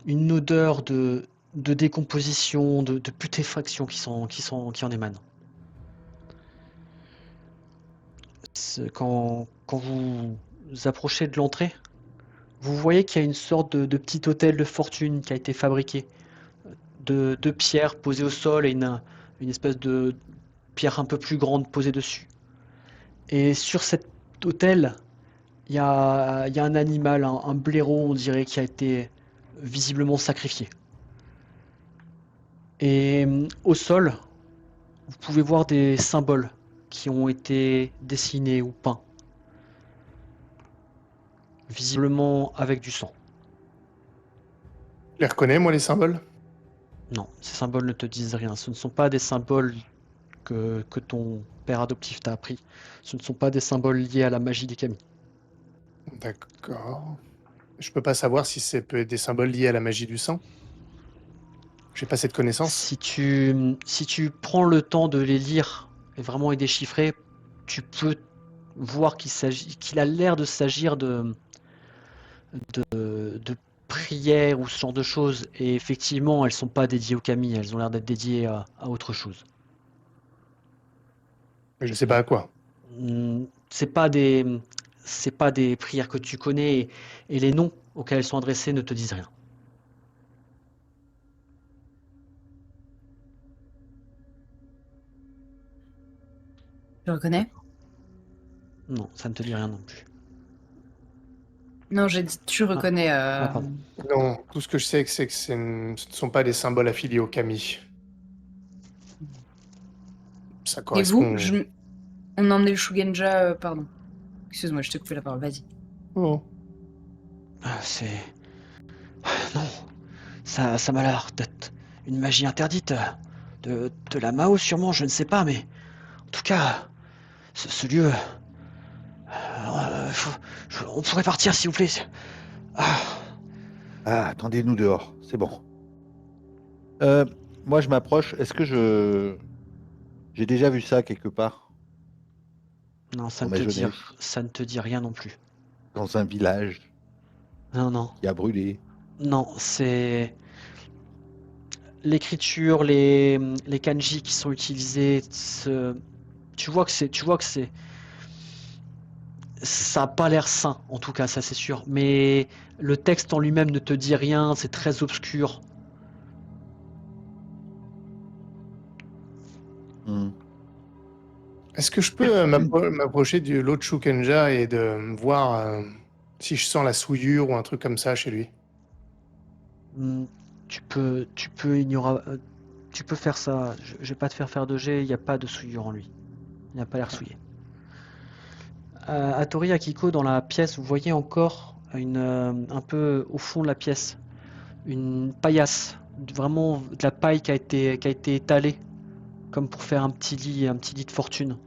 une odeur de décomposition, de putréfaction qui en émane. Quand vous approchez de l'entrée, vous voyez qu'il y a une sorte de petit hôtel de fortune qui a été fabriqué de pierres posées au sol et une espèce de pierre un peu plus grande posée dessus. Et sur cet hôtel, il y a un animal, un blaireau, on dirait, qui a été visiblement sacrifié. Et au sol, vous pouvez voir des symboles qui ont été dessinés ou peints, visiblement avec du sang. Je les reconnais, moi, les symboles? Non, ces symboles ne te disent rien. Ce ne sont pas des symboles que ton père adoptif t'a appris. Ce ne sont pas des symboles liés à la magie des kami. D'accord. Je peux pas savoir si c'est peut être des symboles liés à la magie du sang. J'ai pas cette connaissance. Si tu prends le temps de les lire et vraiment les déchiffrer, tu peux voir qu'il a l'air de s'agir de prières ou ce genre de choses. Et effectivement, elles sont pas dédiées au kami, elles ont l'air d'être dédiées à autre chose. Mais je sais pas à quoi. C'est pas des prières que tu connais et les noms auxquels elles sont adressées ne te disent rien. Tu reconnais? Non, ça ne te dit rien non plus. Non, j'ai dit tu reconnais. Pardon. Non, tout ce que je sais, c'est que ce ne sont pas des symboles affiliés au kami. Ça Et correspond. vous, on a emmené le Shugenja, pardon. Excuse-moi, je t'ai coupé la parole, vas-y. Oh. C'est... Non, ça m'a l'air d'être une magie interdite. De la Mao sûrement, je ne sais pas, mais... En tout cas, ce lieu... on pourrait partir s'il vous plaît. Ah, attendez-nous dehors, c'est bon. Moi, je m'approche. Est-ce que J'ai déjà vu ça quelque part, Non, dans ma jeunesse, ça ne te dit rien non plus. dans un village Non, non, qui a brûlé. non, c'est l'écriture, les kanji qui sont utilisés. Tu vois que ça a pas l'air sain, en tout cas, ça c'est sûr. Mais le texte en lui-même ne te dit rien, c'est très obscur. Hmm. Est-ce que je peux m'approcher de l'autre Shukenja et de voir si je sens la souillure ou un truc comme ça chez lui? Hmm, tu peux ignorer, tu peux faire ça. Je vais pas te faire de jet, il n'y a pas de souillure en lui. Il n'a pas l'air souillé. Hattori Akiko, dans la pièce, vous voyez encore un peu au fond de la pièce, une paillasse, vraiment de la paille qui a été étalée, comme pour faire un petit lit de fortune.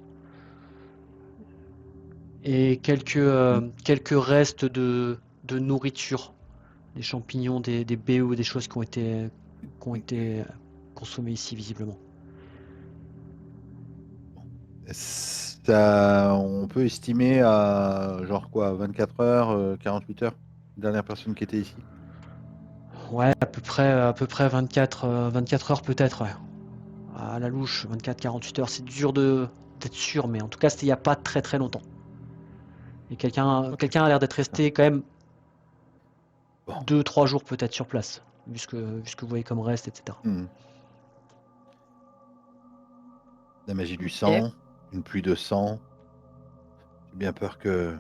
Et quelques restes de nourriture, des champignons, des baies ou des choses qui ont été consommées ici visiblement. Ça, on peut estimer à genre quoi, 24 heures, 48 heures, la dernière personne qui était ici. Ouais, à peu près 24 heures peut-être, ouais. À la louche, 24-48 heures, c'est dur d'être sûr, mais en tout cas c'était il n'y a pas très très longtemps. Et Ok. quelqu'un a l'air d'être resté quand même Bon. 2-3 jours peut-être sur place, vu ce que vous voyez comme reste, etc. Hmm. La magie du Ok. sang, une pluie de sang. J'ai bien peur que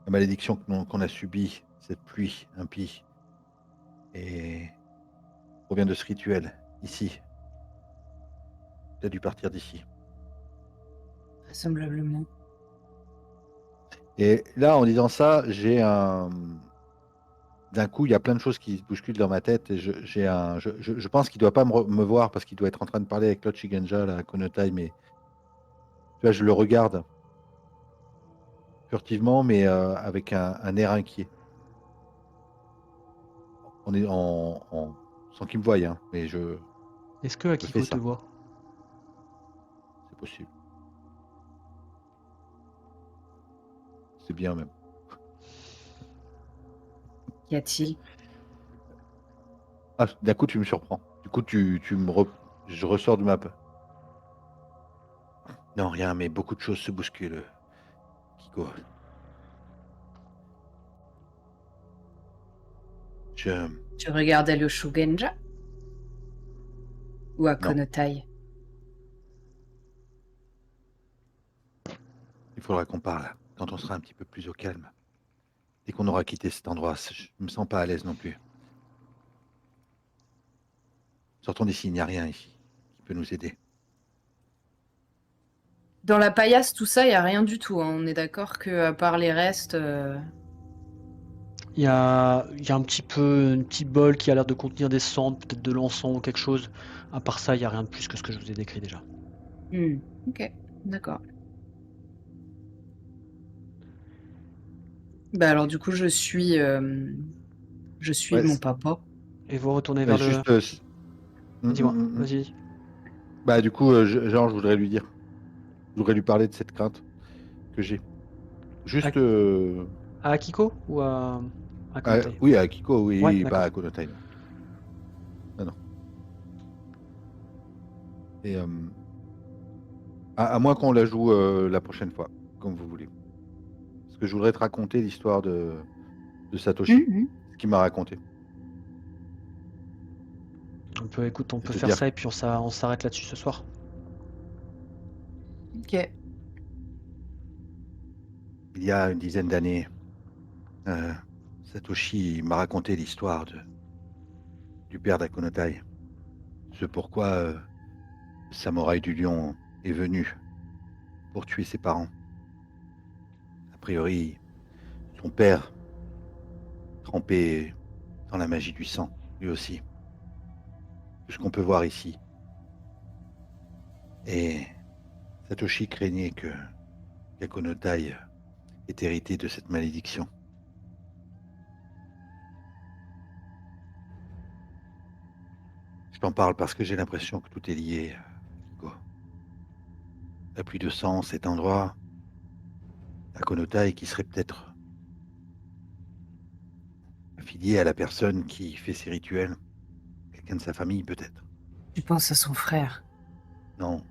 la malédiction qu'on a subie, cette pluie impie, et provient de ce rituel ici. Tu as dû partir d'ici. Vraisemblablement. Et là, en disant ça, j'ai un. D'un coup, il y a plein de choses qui se bousculent dans ma tête et je pense qu'il doit pas me voir parce qu'il doit être en train de parler avec l'autre Shigenja, la Konotai, mais tu vois, je le regarde furtivement, mais avec un air inquiet. On est sans qu'il me voie, hein, mais Est-ce que je fais Akiko te ça. voit? C'est possible. C'est bien même. Qu'y a-t-il? Ah, d'un coup, tu me surprends. Du coup, je ressors de ma peur. Non, rien, mais beaucoup de choses se bousculent, Kiko. Je... Tu regardais le Shugenja ou Non, Akonotai? il faudra qu'on parle quand on sera un petit peu plus au calme. Dès qu'on aura quitté cet endroit, je me sens pas à l'aise non plus. Sortons d'ici, il n'y a rien ici qui peut nous aider. Dans la paillasse, tout ça, il n'y a rien du tout, hein. On est d'accord que à part les restes. Il y a un petit peu une petite bol qui a l'air de contenir des cendres, peut-être de l'encens ou quelque chose. À part ça, il n'y a rien de plus que ce que je vous ai décrit déjà. Ok, d'accord. Bah alors du coup, je suis Ouais, mon papa. Et vous retournez ouais, vers le... juste. Dis-moi, vas-y. Bah, du coup, genre, je voudrais lui dire. Je voudrais lui parler de cette crainte que j'ai. À, Juste. à Akiko ou à Konotai? Oui, à Kiko, Ouais, oui, pas d'accord. à Konotai, non. Non, non. Et, à moins qu'on la joue la prochaine fois, comme vous voulez. Parce que je voudrais te raconter l'histoire de Satoshi, Mhm. ce qu'il m'a raconté. On Et peut te faire dire, ça et puis on s'arrête là-dessus ce soir. Ok. il y a une dizaine d'années, euh, Satoshi m'a raconté l'histoire du père d'Akonotai. Ce pourquoi le samouraï du lion est venu pour tuer ses parents. A priori, son père, trempé dans la magie du sang, lui aussi. Tout ce qu'on peut voir ici. Et Satoshi craignait que qu'Akonotai ait hérité de cette malédiction. Je t'en parle parce que j'ai l'impression que tout est lié, Kiko. la pluie de sang en cet endroit, à Konotai qui serait peut-être affilié à la personne qui fait ces rituels. Quelqu'un de sa famille, peut-être. Tu penses à son frère. Non,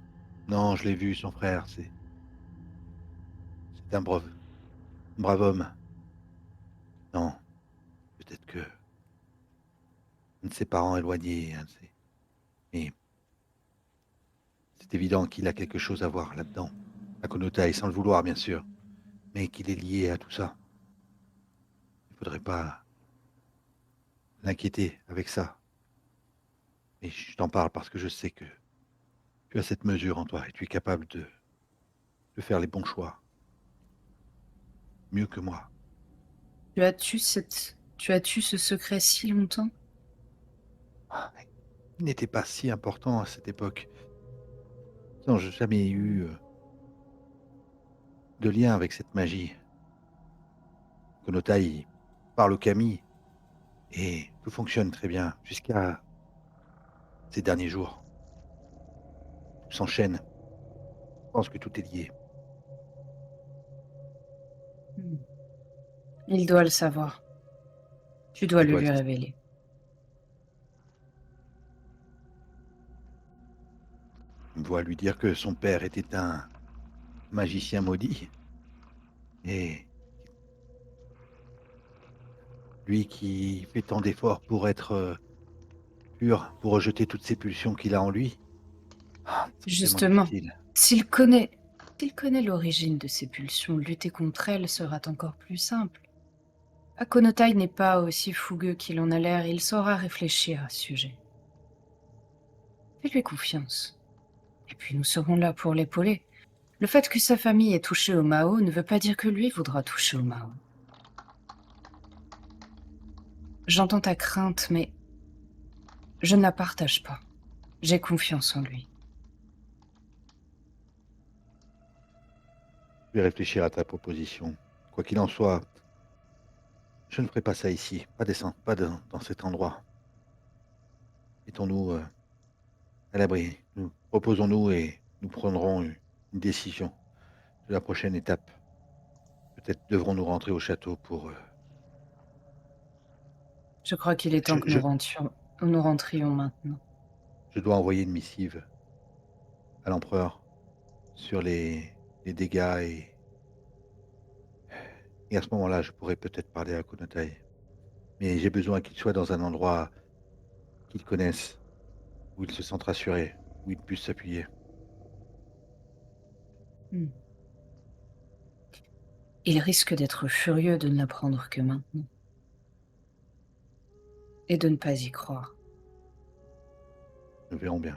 non, je l'ai vu, son frère, c'est un brave homme. Non, peut-être que un de ses parents éloignés, un de ses... Mais c'est évident qu'il a quelque chose à voir là-dedans. À Konotai, sans le vouloir, bien sûr, mais qu'il est lié à tout ça. Il faudrait pas l'inquiéter avec ça. Mais je t'en parle parce que je sais que tu as cette mesure en toi et tu es capable de faire les bons choix. Mieux que moi. Tu as-tu ce secret si longtemps? Ah, il n'était pas si important à cette époque. Non, j'ai jamais eu de lien avec cette magie. Konotai parle au kami et tout fonctionne très bien jusqu'à ces derniers jours. Tout s'enchaîne. Je pense que tout est lié. Hmm. Il doit le savoir. Tu dois Il le doit le lui savoir. révéler. Il doit lui dire que son père était un magicien maudit et lui qui fait tant d'efforts pour être pur, pour rejeter toutes ces pulsions qu'il a en lui. Ah, c'est tellement Justement, difficile. s'il connaît, s'il connaît l'origine de ces pulsions, lutter contre elles sera encore plus simple. Akonotai n'est pas aussi fougueux qu'il en a l'air, il saura réfléchir à ce sujet. Fais-lui confiance. Et puis nous serons là pour l'épauler. Le fait que sa famille ait touché au Mao ne veut pas dire que lui voudra toucher au Mao. J'entends ta crainte, mais je ne la partage pas. J'ai confiance en lui. Je vais réfléchir à ta proposition. Quoi qu'il en soit, je ne ferai pas ça ici, pas descendre, pas dans cet endroit. Mettons-nous à l'abri. Nous reposons-nous et nous prendrons une décision de la prochaine étape. Peut-être devrons-nous rentrer au château pour... Je crois qu'il est temps que nous rentrions maintenant. je dois envoyer une missive à l'empereur sur les dégâts et à ce moment-là, je pourrais peut-être parler à Konotai. Mais j'ai besoin qu'il soit dans un endroit qu'il connaisse, où il se sente rassuré, où il puisse s'appuyer. Hmm. Il risque d'être furieux de ne l'apprendre que maintenant. Et de ne pas y croire. Nous verrons bien.